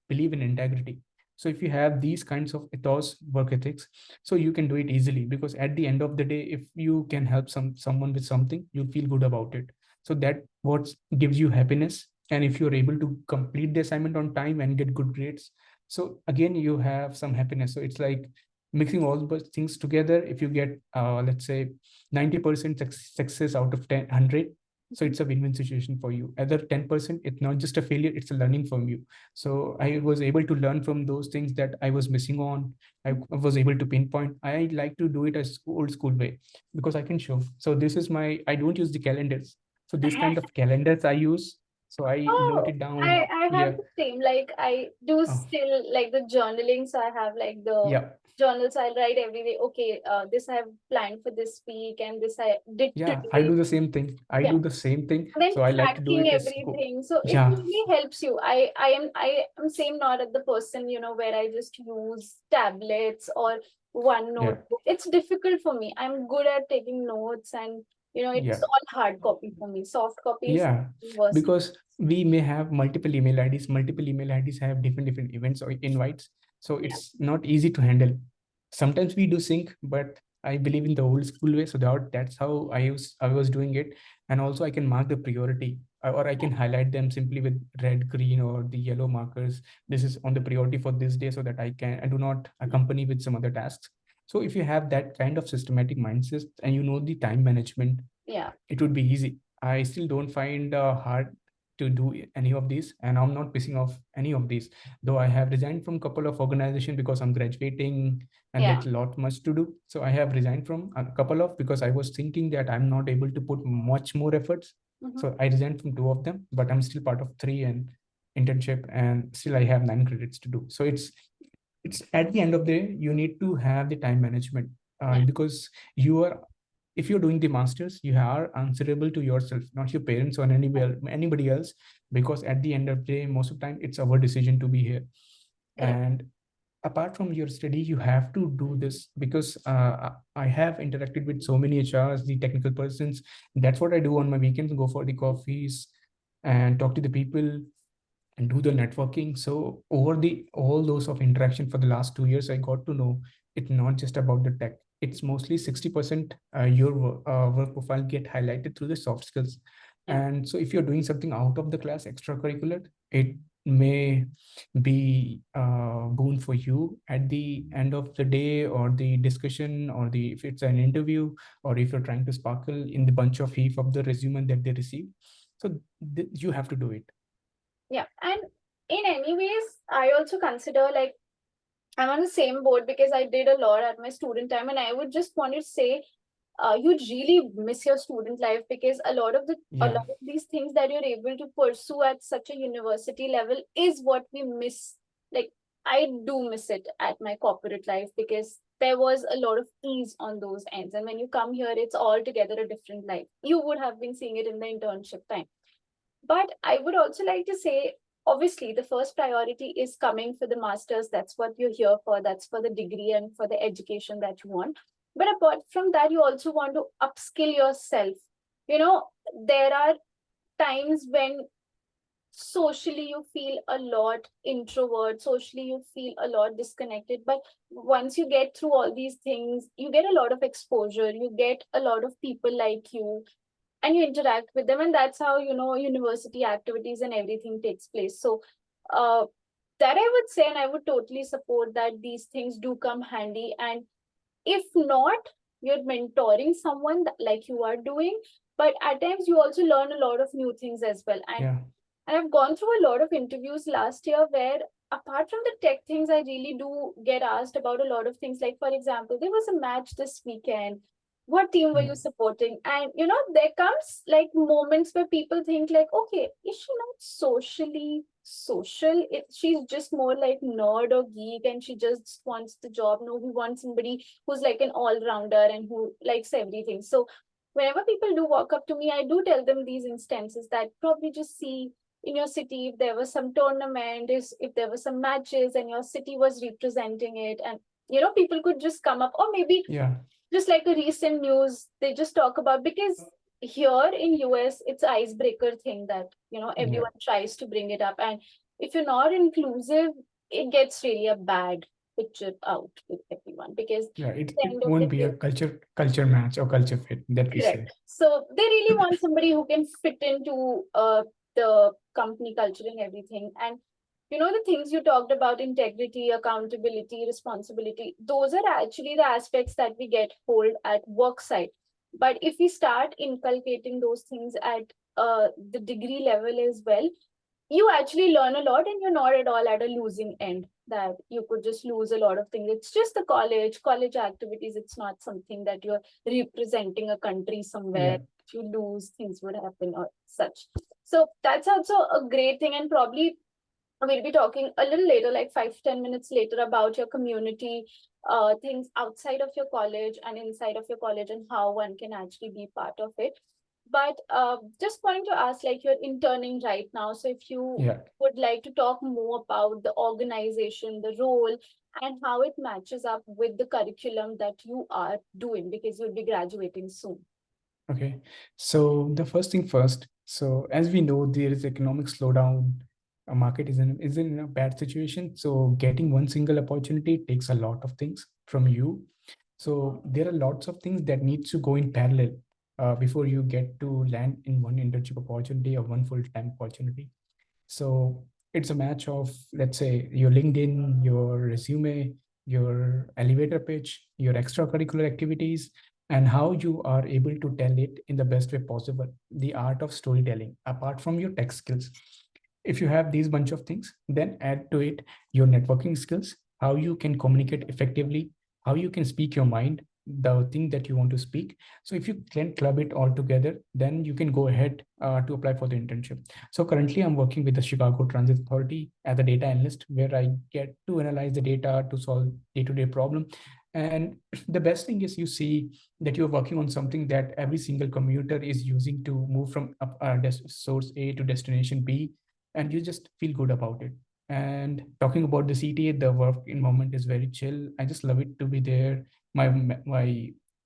believe in integrity. So if you have these kinds of ethos, work ethics, so you can do it easily, because at the end of the day, if you can help someone with something, you'll feel good about it. So that what gives you happiness. And if you're able to complete the assignment on time and get good grades, so again you have some happiness. So it's like mixing all those things together. If you get let's say 90% success out of 10 100, so it's a win-win situation for you. Other 10%, it's not just a failure, it's a learning from you. So I was able to learn from those things that I was missing on. I was able to pinpoint. I like to do it as old school way, because I can show. So this is I don't use the calendars. So this kind of calendars I use. So I note
Oh,
it
I
down.
I have
Yeah.
the same. Like I do
Oh,
still like the journaling. So I have like the
yeah.
journals I'll write every day. Okay, this I have planned for this week, and this I did
Yeah. I
today.
do the same thing. I
Yeah.
do the same thing.
And then
So I like to do
tracking
it as go.
everything. So it
Yeah.
really helps you. I am same not at the person, where I just use tablets or one
Yeah.
notebook. It's difficult for me. I'm good at taking notes, and it's
Yeah.
all hard copy for me. Soft copies
Yeah,
worse.
because we may have multiple email IDs. Multiple email IDs have different events or invites. So
Yeah.
it's not easy to handle. Sometimes we do sync, but I believe in the old school way, so that's how I was doing it. And also I can mark the priority, or I can highlight them simply with red, green, or the yellow markers. This is on the priority for this day, so that I do not accompany with some other tasks. So if you have that kind of systematic mindset and you know the time management,
Yeah.
it would be easy. I still don't find hard to do any of these, and I'm not pissing off any of these. Though I have resigned from a couple of organizations because I'm graduating and
Yeah.
there's a lot much to do. So I have resigned from a couple of, because I was thinking that I'm not able to put much more efforts.
Mhm.
So I resigned from two of them, but I'm still part of three and internship, and still I have 9 credits to do. So it's at the end of the day, you need to have the time management,
Yeah.
because you are, if you're doing the masters, you are answerable to yourself, not your parents or anybody else, because at the end of the day, most of the time it's our decision to be here.
Correct.
And apart from your study, you have to do this, because I have interacted with so many HRs, the technical persons. That's what I do on my weekends, go for the coffees and talk to the people and do the networking. So over the all those of interaction for the last 2 years, I got to know it's not just about the tech. It's mostly 60% your work profile get highlighted through the soft skills.
Yeah.
And so if you're doing something out of the class extracurricular, it may be boon for you at the end of the day, or the discussion, or the if it's an interview, or if you're trying to sparkle in the bunch of heap of the resume that they receive. So you have to do it.
Yeah. And in any ways, I also consider like I'm on the same boat because I did a lot at my student time, and I would just want to say, you really miss your student life because a
Yeah.
lot of these things that you're able to pursue at such a university level is what we miss. Like I do miss it at my corporate life because there was a lot of ease on those ends, and when you come here, it's altogether a different life. You would have been seeing it in the internship time. But I would also like to say, obviously, the first priority is coming for the master's. That's what you're here for. That's for the degree and for the education that you want. But apart from that, you also want to upskill yourself. You know, there are times when socially you feel a lot introvert, socially you feel a lot disconnected. But once you get through all these things, you get a lot of exposure, you get a lot of people like you, and you interact with them, and that's how university activities and everything takes place. So uh, that I would say, and I would totally support that these things do come handy. And if not, you're mentoring someone like you are doing, but at times you also learn a lot of new things as well. And
Yeah.
I've gone through a lot of interviews last year where, apart from the tech things, I really do get asked about a lot of things. Like, for example, there was a match this weekend. What team were
Yeah.
you supporting? And there comes like moments where people think like, okay, is she not socially social? She's just more like nerd or geek, and she just wants the job. No, we want somebody who's like an all-rounder and who likes everything. So whenever people do walk up to me, I do tell them these instances that probably just see in your city if there was some tournament, if there were some matches and your city was representing it, and people could just come up, or maybe
Yeah.
just like a recent news they just talk about, because here in US it's icebreaker thing that
Yeah.
everyone tries to bring it up, and if you're not inclusive, it gets really a bad picture out with everyone, because
Yeah.
at
It,
the
it
end of the
won't be a
day.
culture match or culture fit that we say.
Correct. So they really want somebody who can fit into the company culture and everything. And the things you talked about, integrity, accountability, responsibility, those are actually the aspects that we get hold at work site. But if we start inculcating those things at the degree level as well, you actually learn a lot, and you're not at all at a losing end that you could just lose a lot of things. It's just the college activities. It's not something that you're representing a country somewhere.
Yeah.
If you lose, things would happen or such. So that's also a great thing. And probably we'll be talking a little later, like 5 to 10 minutes later, about your community things outside of your college and inside of your college, and how one can actually be part of it. But just wanting to ask, like, you're interning right now, so if you
Yeah.
would like to talk more about the organization, the role, and how it matches up with the curriculum that you are doing, because you'll be graduating soon.
Okay. So the first thing first. So as we know, there is economic slowdown. A market is in a bad situation. So getting one single opportunity takes a lot of things from you. So there are lots of things that needs to go in parallel before you get to land in one internship opportunity or one full-time opportunity. So it's a match of, let's say, your LinkedIn, your resume, your elevator pitch, your extracurricular activities, and how you are able to tell it in the best way possible. The art of storytelling, apart from your tech skills. If you have these bunch of things, then add to it your networking skills, how you can communicate effectively, how you can speak your mind, the thing that you want to speak. So if you can club it all together, then you can go ahead to apply for the internship. So currently I'm working with the Chicago Transit Authority as a data analyst, where I get to analyze the data to solve day-to-day problem. And the best thing is you see that you're working on something that every single commuter is using to move from source A to destination B, and you just feel good about it. And talking about the CTA, the work environment is very chill. I just love it to be there. My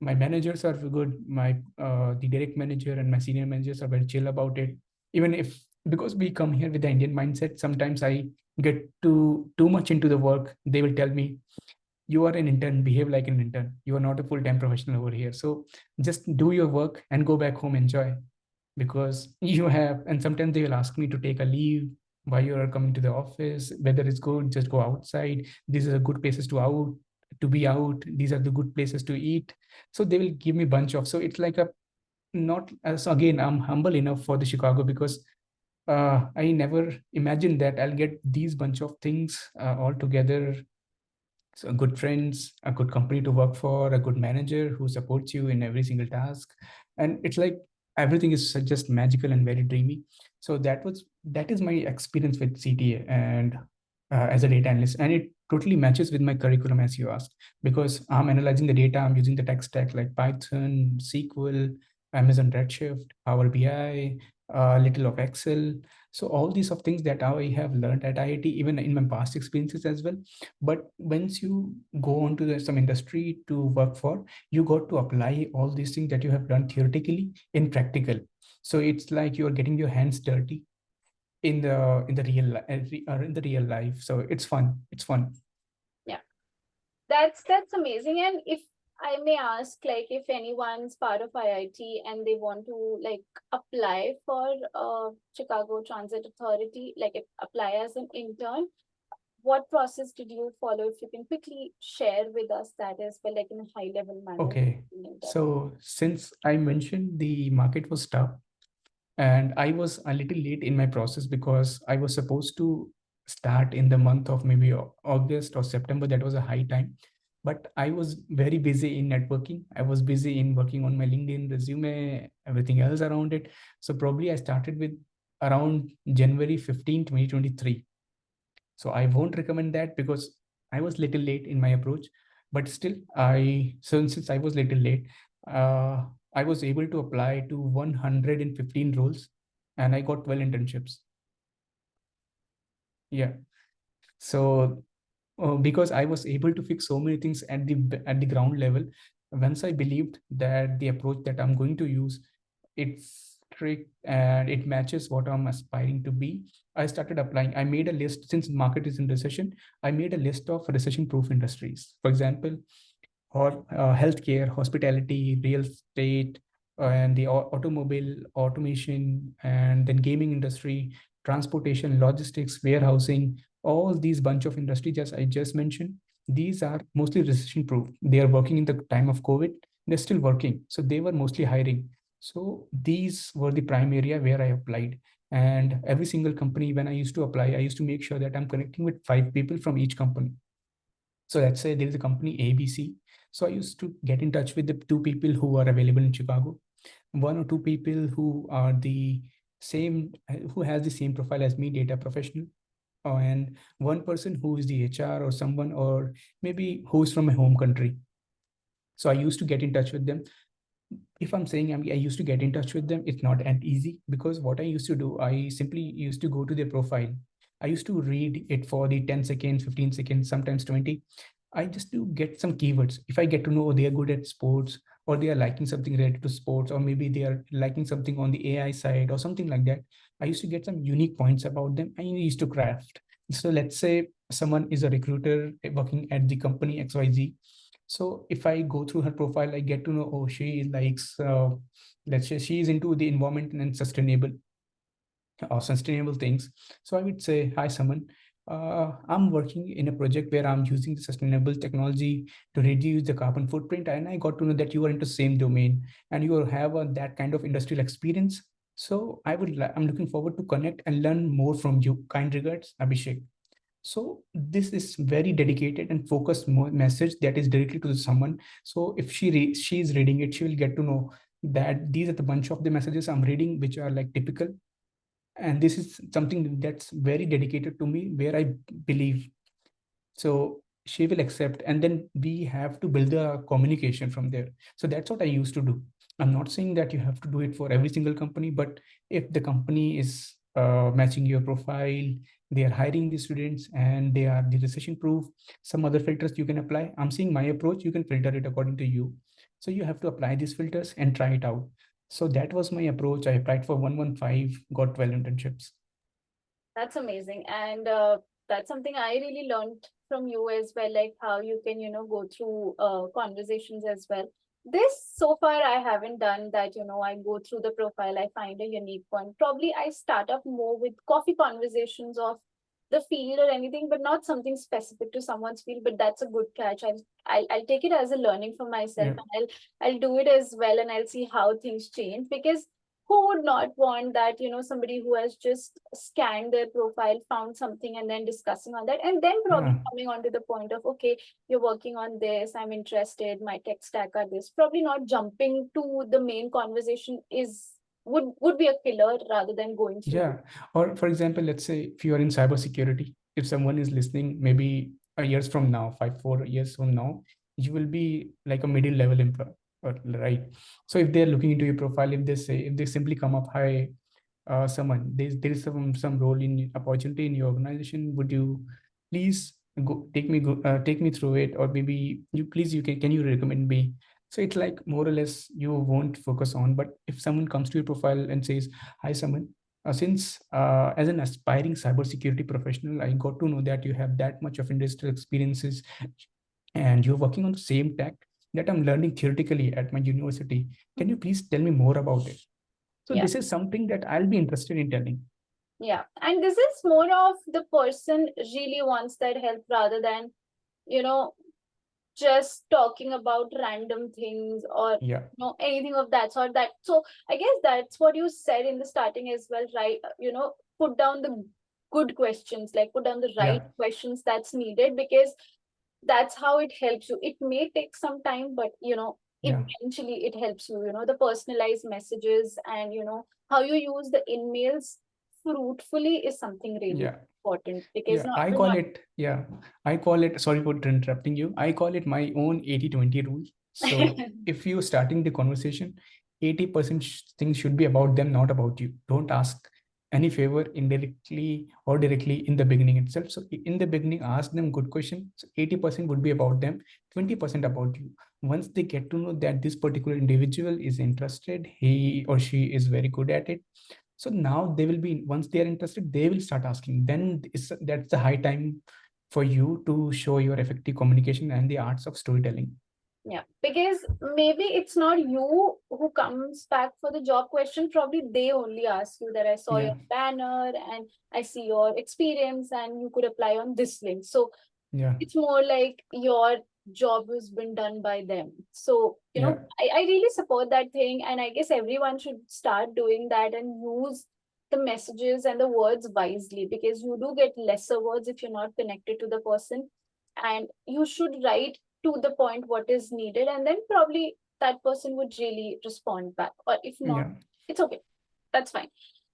managers are good. My the direct manager and my senior managers are very chill about it. Even if, because we come here with the Indian mindset, sometimes I get too much into the work. They will tell me, you are an intern, behave like an intern. You are not a full-time professional over here. So just do your work and go back home, enjoy, because you have. And sometimes they will ask me to take a leave while you are coming to the office, whether it's good, just go outside. These are good places to be out. These are the good places to eat. So they will give me bunch of, so it's like a, not as, again, I'm humble enough for the Chicago, because I never imagined that I'll get these bunch of things all together. So good friends, a good company to work for, a good manager who supports you in every single task. And it's like everything is just magical and very dreamy. So that is my experience with CTA and as a data analyst. And it totally matches with my curriculum, as you asked, because I'm analyzing the data, I'm using the tech stack like Python, SQL, Amazon Redshift, Power BI, a little of Excel. So all these of things that I have learned at IIT, even in my past experiences as well. But once you go on to some industry to work for, you got to apply all these things that you have done theoretically in practical. So it's like you're getting your hands dirty in the in the real life. So it's fun.
Yeah, that's amazing. And if I may ask, like, if anyone's part of IIT and they want to like apply for Chicago Transit Authority, like apply as an intern, what process did you follow? If you can quickly share with us that as well, like in a high level manner.
Okay, so since I mentioned the market was tough, and I was a little late in my process because I was supposed to start in the month of maybe August or September. That was a high time, but I was very busy in networking. I was busy in working on my LinkedIn resume, everything else around it. So probably I started with around January 15, 2023. So I won't recommend that because I was little late in my approach. But still, since I was little late, uh, I was able to apply to 115 roles, and I got 12 internships. Yeah. So because I was able to fix so many things at the ground level, once I believed that the approach that I'm going to use, it's strict and it matches what I'm aspiring to be, I started applying. I made a list. Since market is in recession, I made a list of recession proof industries. For example, or healthcare, hospitality, real estate, and the automobile, automation, and then gaming industry, transportation, logistics, warehousing, all these bunch of industries, as I just mentioned, these are mostly recession proof. They are working in the time of COVID. They're still working. So they were mostly hiring. So these were the prime area where I applied. And every single company, when I used to apply, I used to make sure that I'm connecting with 5 people from each company. So let's say there is a company ABC. So I used to get in touch with the 2 people who are available in Chicago, 1 or 2 people who are the same, who has the same profile as me, data professional, and one person who is the HR or someone, or maybe who's from my home country. So I used to get in touch with them. If I'm saying I used to get in touch with them, it's not that easy, because what I used to do, I simply used to go to their profile. I used to read it for the 10 seconds, 15 seconds, sometimes 20. I just to get some keywords. If I get to know they are good at sports, or they are liking something related to sports, or maybe they are liking something on the AI side or something like that, I used to get some unique points about them. I used to craft. So let's say someone is a recruiter working at the company XYZ. So if I go through her profile, I get to know, oh, she likes, let's say she is into the environment and sustainable or sustainable things. So I would say, hi, Saman. I'm working in a project where I'm using the sustainable technology to reduce the carbon footprint. And I got to know that you are into same domain and you have that kind of industrial experience. So I'm looking forward to connect and learn more from you. Kind regards, Abhishek. So this is very dedicated and focused message that is directly to someone. So if she is reading it, she will get to know that these are the bunch of the messages I'm reading, which are like typical, and this is something that's very dedicated to me, where I believe. So she will accept, and then we have to build a communication from there. So that's what I used to do. I'm not saying that you have to do it for every single company, but if the company is matching your profile, they are hiring the students and they are the recession proof, some other filters you can apply. I'm saying my approach, you can filter it according to you. So you have to apply these filters and try it out. So that was my approach. I applied for 115, got 12 internships.
That's amazing. And that's something I really learned from you as well, like how you can, go through conversations as well. This so far I haven't done that, I go through the profile, I find a unique point. Probably I start up more with coffee conversations of the field or anything, but not something specific to someone's field. But that's a good catch. I'll take it as a learning for myself,
Yeah.
and I'll do it as well, and I'll see how things change, because who would not want that, somebody who has just scanned their profile, found something, and then discussing on that, and then probably
Yeah.
coming on to the point of, okay, you're working on this, I'm interested, my tech stack are this. Probably not jumping to the main conversation is would be a killer rather than going through.
Yeah. Or for example, let's say if you are in cybersecurity, if someone is listening, maybe a years from now, 4 years from now, you will be like a middle level employee, right? So if they're looking into your profile, if they simply come up, hi, someone, there is some role in opportunity in your organization, would you please take me through it, or maybe you can you recommend me. So it's like more or less you won't focus on. But if someone comes to your profile and says, hi, someone, since as an aspiring cybersecurity professional, I got to know that you have that much of industrial experiences and you're working on the same tech that I'm learning theoretically at my university. Can you please tell me more about it? So
Yeah.
this is something that I'll be interested in telling.
Yeah, and this is more of the person really wants that help rather than, you know just talking about random things, or
Yeah,
anything of that sort. That, so I guess that's what you said in the starting as well, right? Put down the good questions, like put down the
yeah,
right questions that's needed, because that's how it helps you. It may take some time, but
yeah,
eventually it helps you. The personalized messages, and how you use the emails fruitfully is something really
yeah.
important, because
Yeah,
not
I
the
call it, yeah, I call it, sorry for interrupting you. I call it my own 80-20 rule. So if you're starting the conversation, 80% things should be about them, not about you. Don't ask any favor indirectly or directly in the beginning itself. So in the beginning, ask them good question. So 80% would be about them, 20% about you. Once they get to know that this particular individual is interested, he or she is very good at it, so now they will be, once they are interested, they will start asking. Then that's the high time for you to show your effective communication and the arts of storytelling.
Yeah, because maybe it's not you who comes back for the job question. Probably they only ask you that I saw
Yeah,
your banner and I see your experience and you could apply on this link. So
yeah,
it's more like your job has been done by them. So,
yeah,
I really support that thing. And I guess everyone should start doing that and use the messages and the words wisely, because you do get lesser words if you're not connected to the person. And you should write to the point what is needed. And then probably that person would really respond back. Or if not,
yeah.
it's okay. That's fine.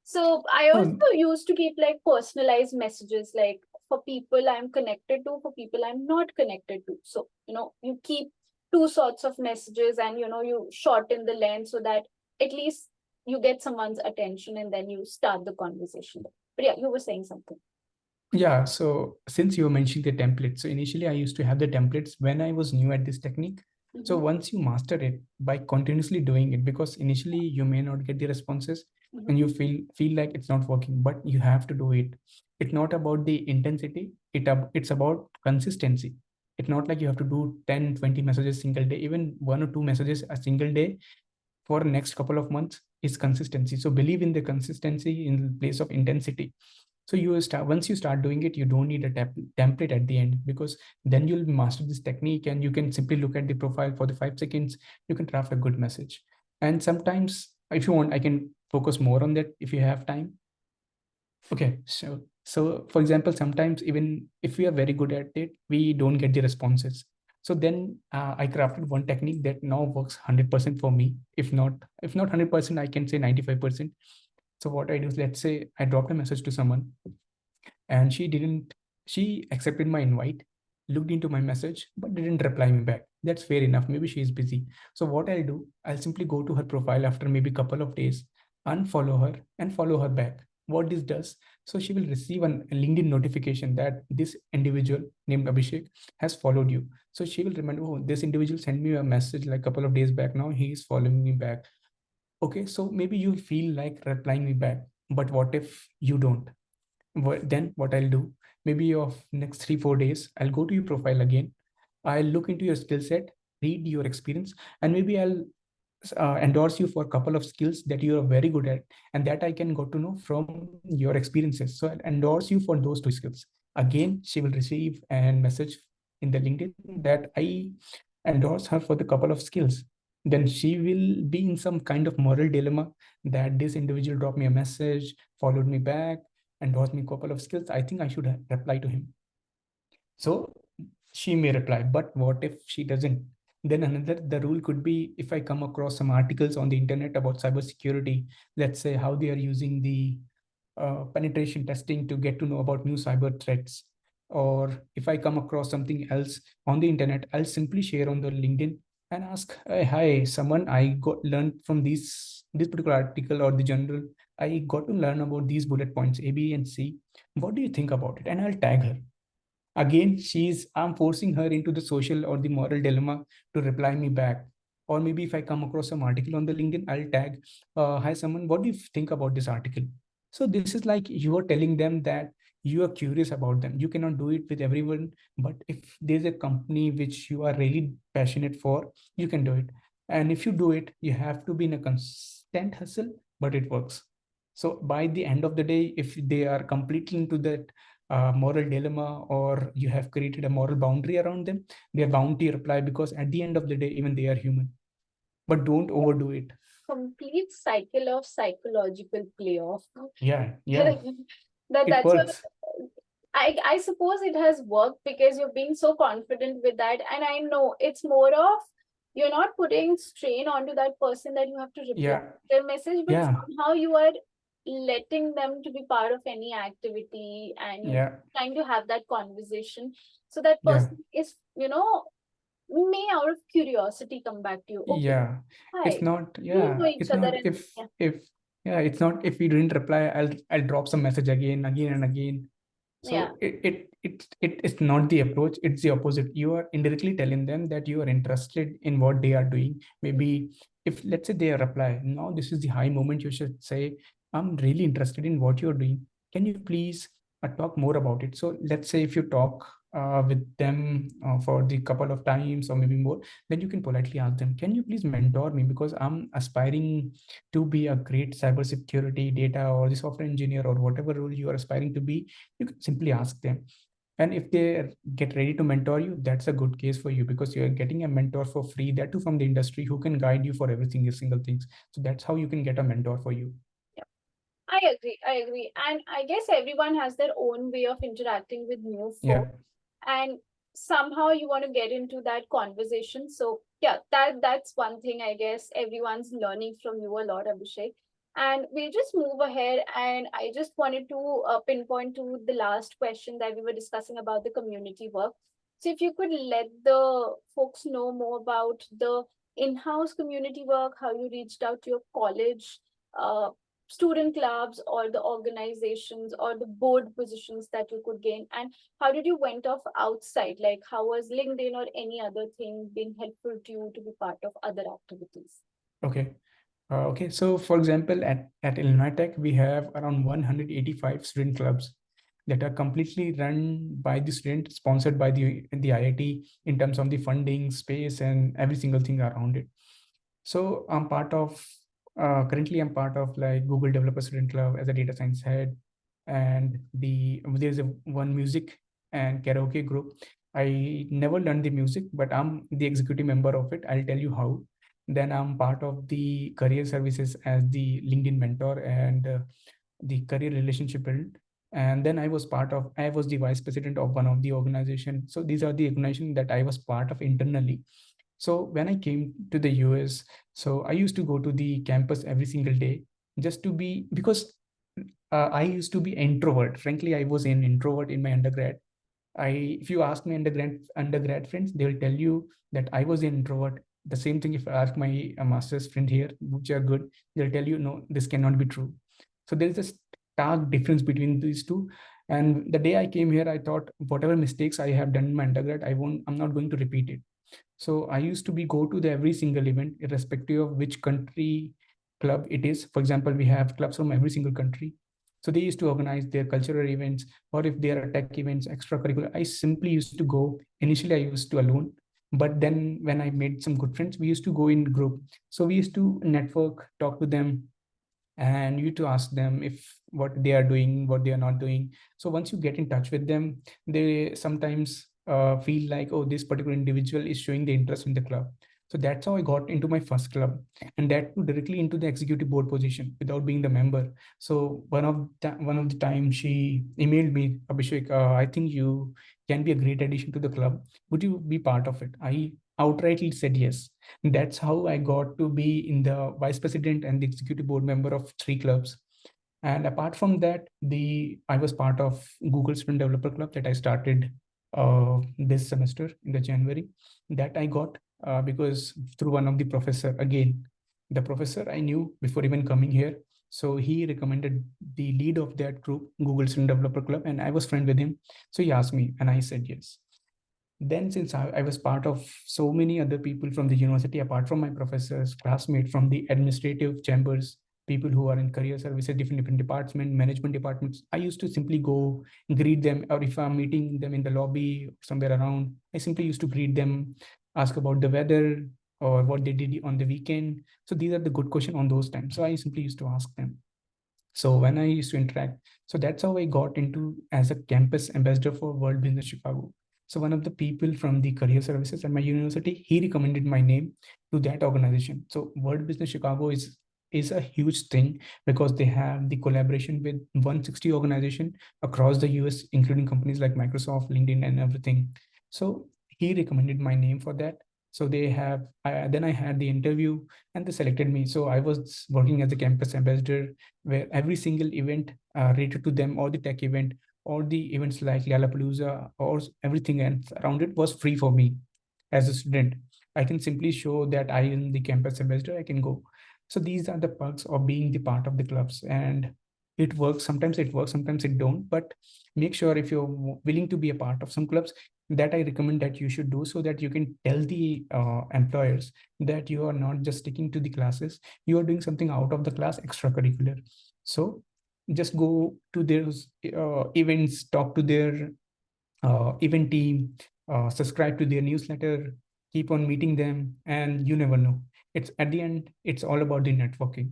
So I also
Oh,
used to keep like personalized messages, like for people I'm connected to, for people I'm not connected to. So, you keep two sorts of messages, and, you shorten the length so that at least you get someone's attention and then you start the conversation. But yeah, you were saying something.
yeah. So since you mentioned the templates, so initially I used to have the templates when I was new at this technique. So
Mm-hmm.
once you master it by continuously doing it, because initially you may not get the responses
Mm-hmm.
and you feel like it's not working, but you have to do it. It's not about the intensity. It's about consistency. It's not like you have to do 10, 20 messages single day. Even 1 or 2 messages a single day for next couple of months is consistency. So believe in the consistency in place of intensity. So you start, once you start doing it, you don't need a template at the end, because then you'll master this technique and you can simply look at the profile for the 5 seconds. You can draft a good message. And sometimes if you want, I can focus more on that if you have time. Okay, so for example, sometimes even if we are very good at it, we don't get the responses. So then I crafted one technique that now works 100% for me. If not 100%, I can say 95%. So what I do is, let's say I dropped a message to someone and she accepted my invite, looked into my message, but didn't reply me back. That's fair enough. Maybe she's busy. So what I'll do, I'll simply go to her profile after maybe couple of days, unfollow her and follow her back. What this does, so she will receive a LinkedIn notification that this individual named Abhishek has followed you. So she will remember, oh, this individual sent me a message like a couple of days back. Now he is following me back. Okay, so maybe you feel like replying me back, but what if you don't? Then what I'll do, maybe of next 3 4 days, I'll go to your profile again. I'll look into your skill set, read your experience, and maybe I'll endorse you for a couple of skills that you are very good at and that I can got to know from your experiences. So I'll endorse you for those 2 skills. Again, she will receive a message in the LinkedIn that I endorse her for the couple of skills. Then she will be in some kind of moral dilemma that this individual dropped me a message, followed me back, endorsed me a couple of skills. I think I should reply to him. So she may reply, but what if she doesn't? Then another, the rule could be, if I come across some articles on the internet about cybersecurity, let's say how they are using the penetration testing to get to know about new cyber threats, or if I come across something else on the internet, I'll simply share on the LinkedIn and ask, hey, hi, someone, I got learned from this particular article or the journal. I got to learn about these bullet points A, B, and C. What do you think about it? And I'll tag her. Again, I'm forcing her into the social or the moral dilemma to reply me back. Or maybe if I come across some article on the LinkedIn, I'll tag, hi someone, what do you think about this article? So this is like you are telling them that you are curious about them. You cannot do it with everyone, but if there's a company which you are really passionate for, you can do it. And if you do it, you have to be in a constant hustle, but it works. So by the end of the day, if they are completely into that moral dilemma, or you have created a moral boundary around them, they are bound to reply, because at the end of the day, even they are human. But don't overdo it.
Complete cycle of psychological payoff.
Yeah, yeah, it
That's what
works.
I suppose it has worked because you're being so confident with that. And I know it's more of you're not putting strain onto that person that you have to reply
Yeah,
their message, but
yeah,
somehow you are letting them to be part of any activity and you're
yeah,
trying to have that conversation. So that
yeah,
person is, may out of curiosity come back to you. Okay,
yeah. It's
hi.
not,
We know
yeah,
each
it's
other
not
and yeah.
if yeah, it's not if we didn't reply, I'll drop some message again and again.
Yeah.
So it's not the approach, it's the opposite. You are indirectly telling them that you are interested in what they are doing. Maybe if, let's say, they reply, now this is the high moment, you should say, I'm really interested in what you're doing. Can you please talk more about it? So let's say if you talk with them for the couple of times or maybe more, then you can politely ask them, can you please mentor me, because I'm aspiring to be a great cybersecurity data or the software engineer or whatever role you are aspiring to be. You can simply ask them. And if they get ready to mentor you, that's a good case for you, because you're getting a mentor for free, that too from the industry, who can guide you for every single things. So that's how you can get a mentor for you.
Yeah. I agree. I agree. And I guess everyone has their own way of interacting with new
Yeah.
folk. And somehow you want to get into that conversation. So yeah, that's one thing I guess everyone's learning from you a lot, Abhishek. And we'll just move ahead. And I just wanted to pinpoint to the last question that we were discussing about the community work. So if you could let the folks know more about the in-house community work, how you reached out to your college, uh, student clubs or the organizations or the board positions that you could gain, and how did you went off outside, like how was LinkedIn or any other thing being helpful to you to be part of other activities?
Okay. Okay. So for example, at Illinois Tech, we have around 185 student clubs. that are completely run by the student, sponsored by the IIT in terms of the funding, space, and every single thing around it. So I'm part of currently I'm part of like Google Developer Student Club as a data science head, and there's one music and karaoke group. I never learned the music, but I'm the executive member of it. I'll tell you how. Then I'm part of the career services as the LinkedIn mentor and the career relationship build. And then I was the vice president of one of the organization. So these are the organization that I was part of internally. So when I came to the US, so I used to go to the campus every single day just to be, because I used to be introvert. Frankly, I was an introvert in my undergrad. If you ask my undergrad friends, they will tell you that I was an introvert. The same thing if I ask my master's friend here, which are good, they'll tell you, no, this cannot be true. So there is a stark difference between these two. And the day I came here, I thought whatever mistakes I have done in my undergrad, I'm not going to repeat it. So I used to be go to the every single event, irrespective of which country club it is. For example, we have clubs from every single country. So they used to organize their cultural events, or if there are tech events, extracurricular. I simply used to go. Initially, I used to alone, but then when I made some good friends, we used to go in group. So we used to network, talk to them, and you to ask them if what they are doing, what they are not doing. So once you get in touch with them, they sometimes feel like, oh, this particular individual is showing the interest in the club. So that's how I got into my first club, and that too directly into the executive board position without being the member. So one of the time she emailed me, Abhishek, I think you can be a great addition to the club. Would you be part of it? I outrightly said yes. That's how I got to be in the vice president and the executive board member of three clubs. And apart from that, the I was part of Google Sprint Developer Club that I started this semester in the January. That I got because through one of the professor. Again, the professor I knew before even coming here. So he recommended the lead of that group, Google Sprint Developer Club, and I was friend with him. So he asked me, and I said yes. Then since I was part of so many other people from the university, apart from my professors, classmates from the administrative chambers, people who are in career services, different department, management departments, I used to simply go greet them, or if I'm meeting them in the lobby somewhere around, I simply used to greet them, ask about the weather or what they did on the weekend. So these are the good questions on those times. So I simply used to ask them. So when I used to interact, so that's how I got into as a campus ambassador for World Business Chicago. So one of the people from the career services at my university, he recommended my name to that organization. So World Business Chicago is a huge thing because they have the collaboration with 160 organization across the US, including companies like Microsoft, LinkedIn, and everything. So he recommended my name for that. So then I had the interview and they selected me. So I was working as a campus ambassador where every single event related to them, or the tech event, or the events like Lollapalooza, or everything else around it was free for me as a student. I can simply show that I am the campus ambassador, I can go. So these are the perks of being the part of the clubs, and it works, sometimes it don't. But make sure if you're willing to be a part of some clubs, that I recommend that you should do, so that you can tell the employers that you are not just sticking to the classes, you are doing something out of the class extracurricular. So just go to their events, talk to their event team, subscribe to their newsletter, keep on meeting them, and you never know. It's at the end, it's all about the networking.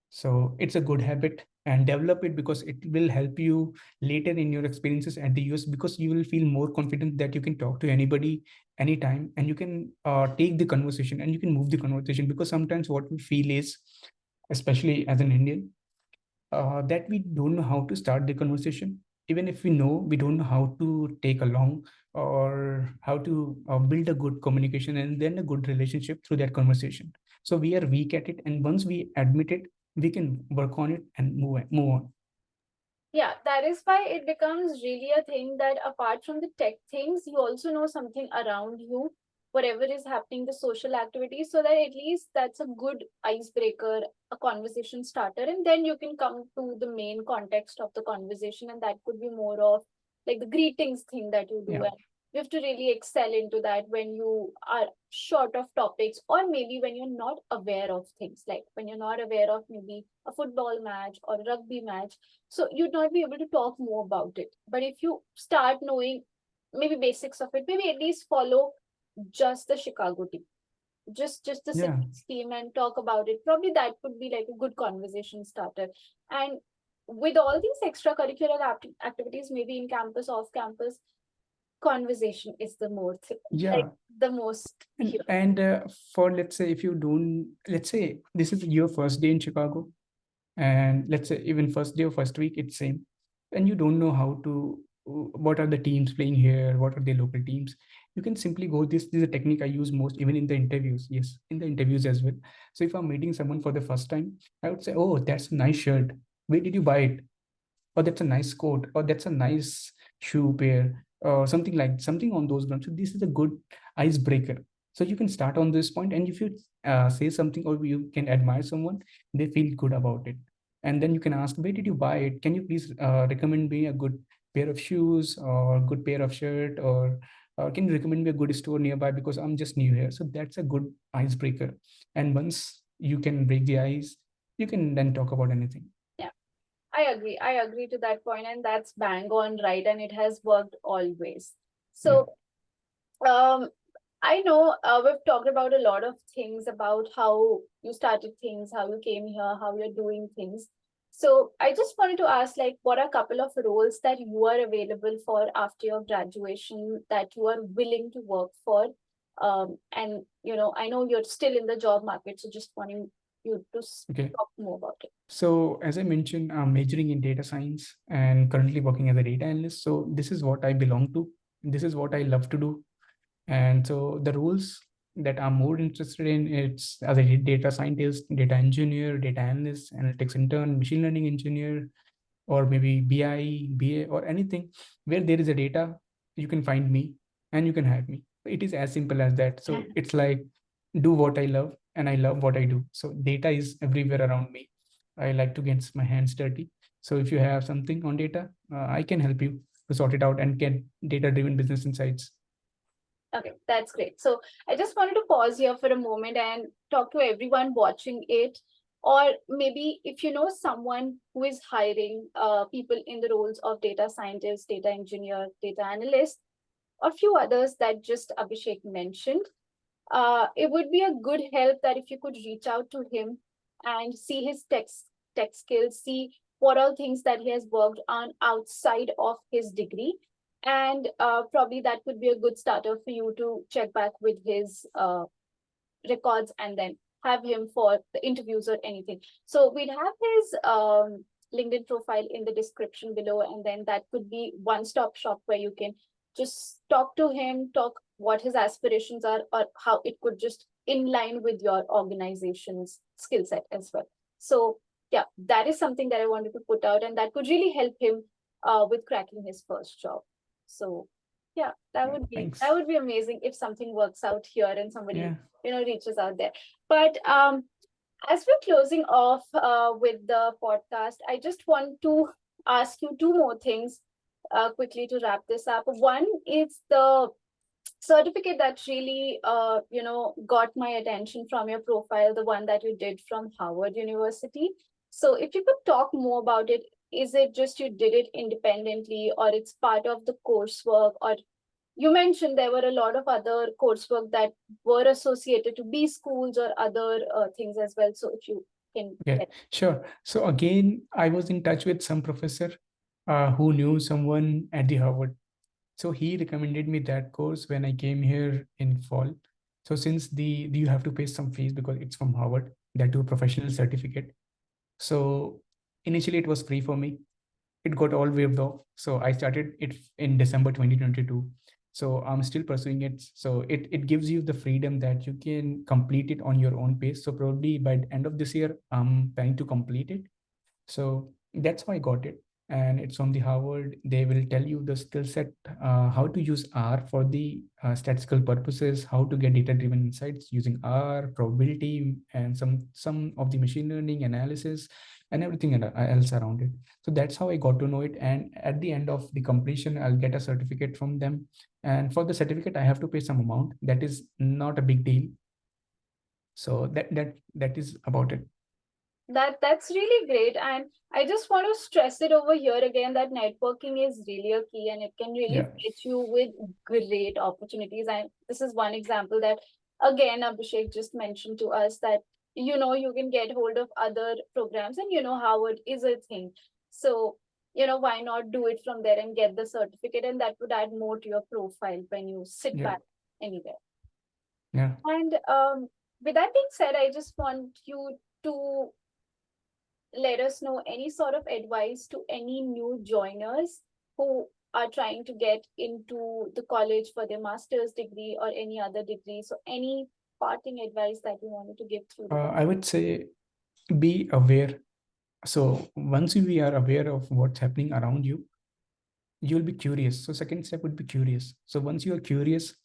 So it's a good habit, and develop it because it will help you later in your experiences at the US, because you will feel more confident that you can talk to anybody anytime, and you can take the conversation and you can move the conversation. Because sometimes what we feel is, especially as an Indian, that we don't know how to start the conversation. Even if we know, we don't know how to take along, or how to build a good communication and then a good relationship through that conversation. So we are weak at it, and once we admit it, we can work on it and move on.
Yeah, that is why it becomes really a thing that apart from the tech things, you also know something around you, whatever is happening, the social activities, so that at least that's a good icebreaker, a conversation starter, and then you can come to the main context of the conversation, and that could be more of like the greetings thing that you do,
Yeah.
and you have to really excel into that when you are short of topics, or maybe when you're not aware of things, like when you're not aware of maybe a football match or a rugby match. So you'd not be able to talk more about it. But if you start knowing maybe basics of it, maybe at least follow just the Chicago team, just the
Yeah.
city's team, and talk about it. Probably that would be like a good conversation starter. And with all these extracurricular activities, maybe in campus, off campus, conversation is the like
Yeah.
the most
And,
here.
and for, let's say, if you don't, let's say this is your first day in Chicago, and let's say even first day or first week, it's same, and you don't know how to, what are the teams playing here, what are the local teams, you can simply go, this is a technique I use most even in the interviews. Yes, in the interviews as well. So if I'm meeting someone for the first time, I would say, oh, that's a nice shirt, where did you buy it? Or that's a nice coat, or that's a nice shoe pair, or something, like something on those grounds. So this is a good icebreaker. So you can start on this point, and if you say something, or you can admire someone, they feel good about it. And then you can ask, where did you buy it? Can you please recommend me a good pair of shoes or good pair of shirt, or can you recommend me a good store nearby, because I'm just new here. So that's a good icebreaker. And once you can break the ice, you can then talk about anything.
Yeah, I agree to that point, and that's bang on right, and it has worked always.
Yeah.
So um I know we've talked about a lot of things about how you started things, how you came here, how you're doing things. So I just wanted to ask, like, what are a couple of roles that you are available for after your graduation that you are willing to work for? And I know you're still in the job market, so just wanting you to
Okay.
talk more about it.
So as I mentioned, I'm majoring in data science and currently working as a data analyst. So this is what I belong to. This is what I love to do. And so the roles that I'm more interested in, it's as a data scientist, data engineer, data analyst, analytics intern, machine learning engineer, or maybe BI, BA, or anything where there is a data, you can find me and you can hire me. It is as simple as that. So it's like, do what I love and I love what I do. So data is everywhere around me. I like to get my hands dirty. So if you have something on data, I can help you to sort it out and get data driven business insights.
Okay, that's great. So I just wanted to pause here for a moment and talk to everyone watching it. Or maybe if you know someone who is hiring people in the roles of data scientist, data engineer, data analyst, or few others that just Abhishek mentioned, it would be a good help that if you could reach out to him and see his tech skills, see what all things that he has worked on outside of his degree, and probably that could be a good starter for you to check back with his records and then have him for the interviews or anything. So we'd have his LinkedIn profile in the description below, and then that could be one-stop shop where you can just talk to him, talk what his aspirations are, or how it could just in line with your organization's skill set as well. So yeah, that is something that I wanted to put out, and that could really help him with cracking his first job. So yeah, that
Thanks.
would be amazing if something works out here and somebody
Yeah.
reaches out there. But as we're closing off with the podcast, I just want to ask you two more things quickly to wrap this up. One is the certificate that really got my attention from your profile, the one that you did from Harvard University. So if you could talk more about it, is it just you did it independently, or it's part of the coursework, or you mentioned there were a lot of other coursework that were associated to B schools or other things as well. So if you can
Okay,
let.
sure. So again, I was in touch with some professor who knew someone at the Harvard. So he recommended me that course when I came here in fall. So since you have to pay some fees because it's from Harvard, that do professional certificate. So initially it was free for me. It got all waived off. So I started it in December 2022. So I'm still pursuing it. So it gives you the freedom that you can complete it on your own pace. So probably by the end of this year, I'm planning to complete it. So that's why I got it. and it's from the Harvard. They will tell you the skill set, how to use R for the statistical purposes, how to get data driven insights using R, probability, and some of the machine learning analysis and everything else around it. So that's how I got to know it. And at the end of the completion, I'll get a certificate from them. And for the certificate, I have to pay some amount. That is not a big deal. So that is about it.
That's really great. And I just want to stress it over here again that networking is really a key and it can really
Yeah.
fit you with great opportunities. And this is one example that again Abhishek just mentioned to us that you can get hold of other programs and Harvard is a thing. So why not do it from there and get the certificate, and that would add more to your profile when you sit
Yeah.
back anywhere.
Yeah.
And with that being said, I just want you to let us know any sort of advice to any new joiners who are trying to get into the college for their master's degree or any other degree. So, any parting advice that you wanted to give through the
I would say be aware. So once we are aware of what's happening around you, you'll be curious. So second step would be curious. So once you are curious,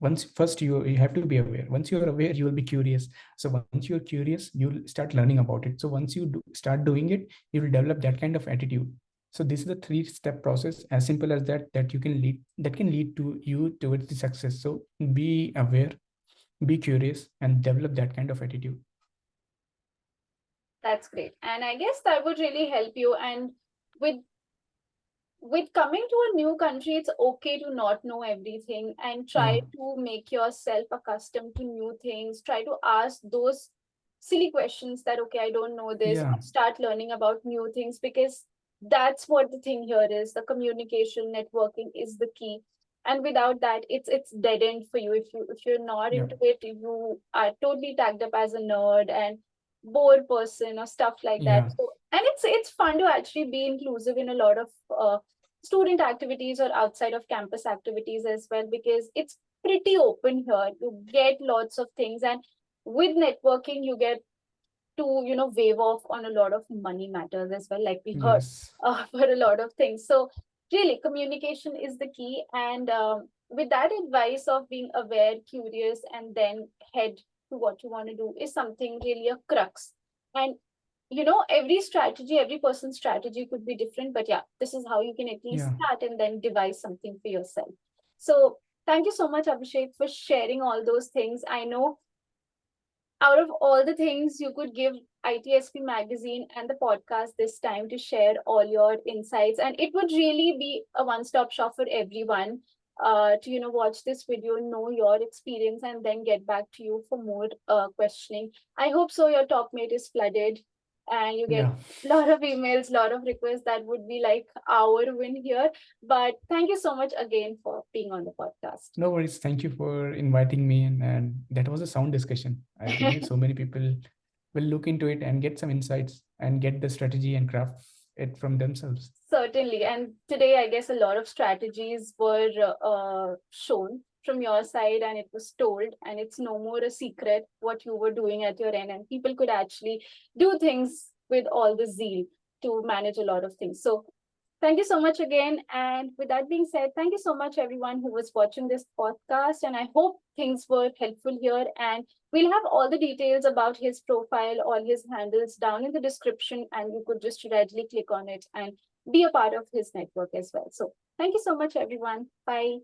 once first you have to be aware. Once you are aware, you will be curious. So once you're curious, you'll start learning about it. So once you start doing it, you will develop that kind of attitude. So this is the 3-step process, as simple as that, that can lead to you towards the success. So be aware, be curious, and develop that kind of attitude.
That's great. And I guess that would really help you. And with with coming to a new country, it's okay to not know everything and
Yeah.
try to make yourself accustomed to new things. Try to ask those silly questions that, okay, I don't know this,
Yeah.
or start learning about new things, because that's what the thing here is. The communication, networking is the key. And without that, it's dead end for you. If you're not
Yeah.
into it, you are totally tagged up as a nerd and bored person or stuff like that.
Yeah.
So, and it's fun to actually be inclusive in a lot of student activities or outside of campus activities as well, because it's pretty open here. You get lots of things, and with networking you get to wave off on a lot of money matters as well, like we heard
Yes.
for a lot of things. So really communication is the key. And with that advice of being aware, curious, and then head to what you want to do is something really a crux. And every person's strategy could be different, but yeah, this is how you can at least
Yeah.
start and then devise something for yourself. So thank you so much, Abhishek, for sharing all those things. I know out of all the things you could give ITSP magazine and the podcast this time to share all your insights, and it would really be a one-stop shop for everyone to watch this video, know your experience, and then get back to you for more questioning. I hope so. Your top mate is flooded, and you get
Yeah.
a lot of emails, lot of requests. That would be like our win here. But thank you so much again for being on the podcast.
No worries. Thank you for inviting me in. And that was a sound discussion. I believe so many people will look into it and get some insights and get the strategy and craft it from themselves.
Certainly. And today, I guess a lot of strategies were shown from your side and it was told, and it's no more a secret what you were doing at your end. And people could actually do things with all the zeal to manage a lot of things. So, thank you so much again. And with that being said, thank you so much, everyone who was watching this podcast. And I hope things were helpful here. And we'll have all the details about his profile, all his handles down in the description, and you could just readily click on it and be a part of his network as well. So, thank you so much, everyone. Bye.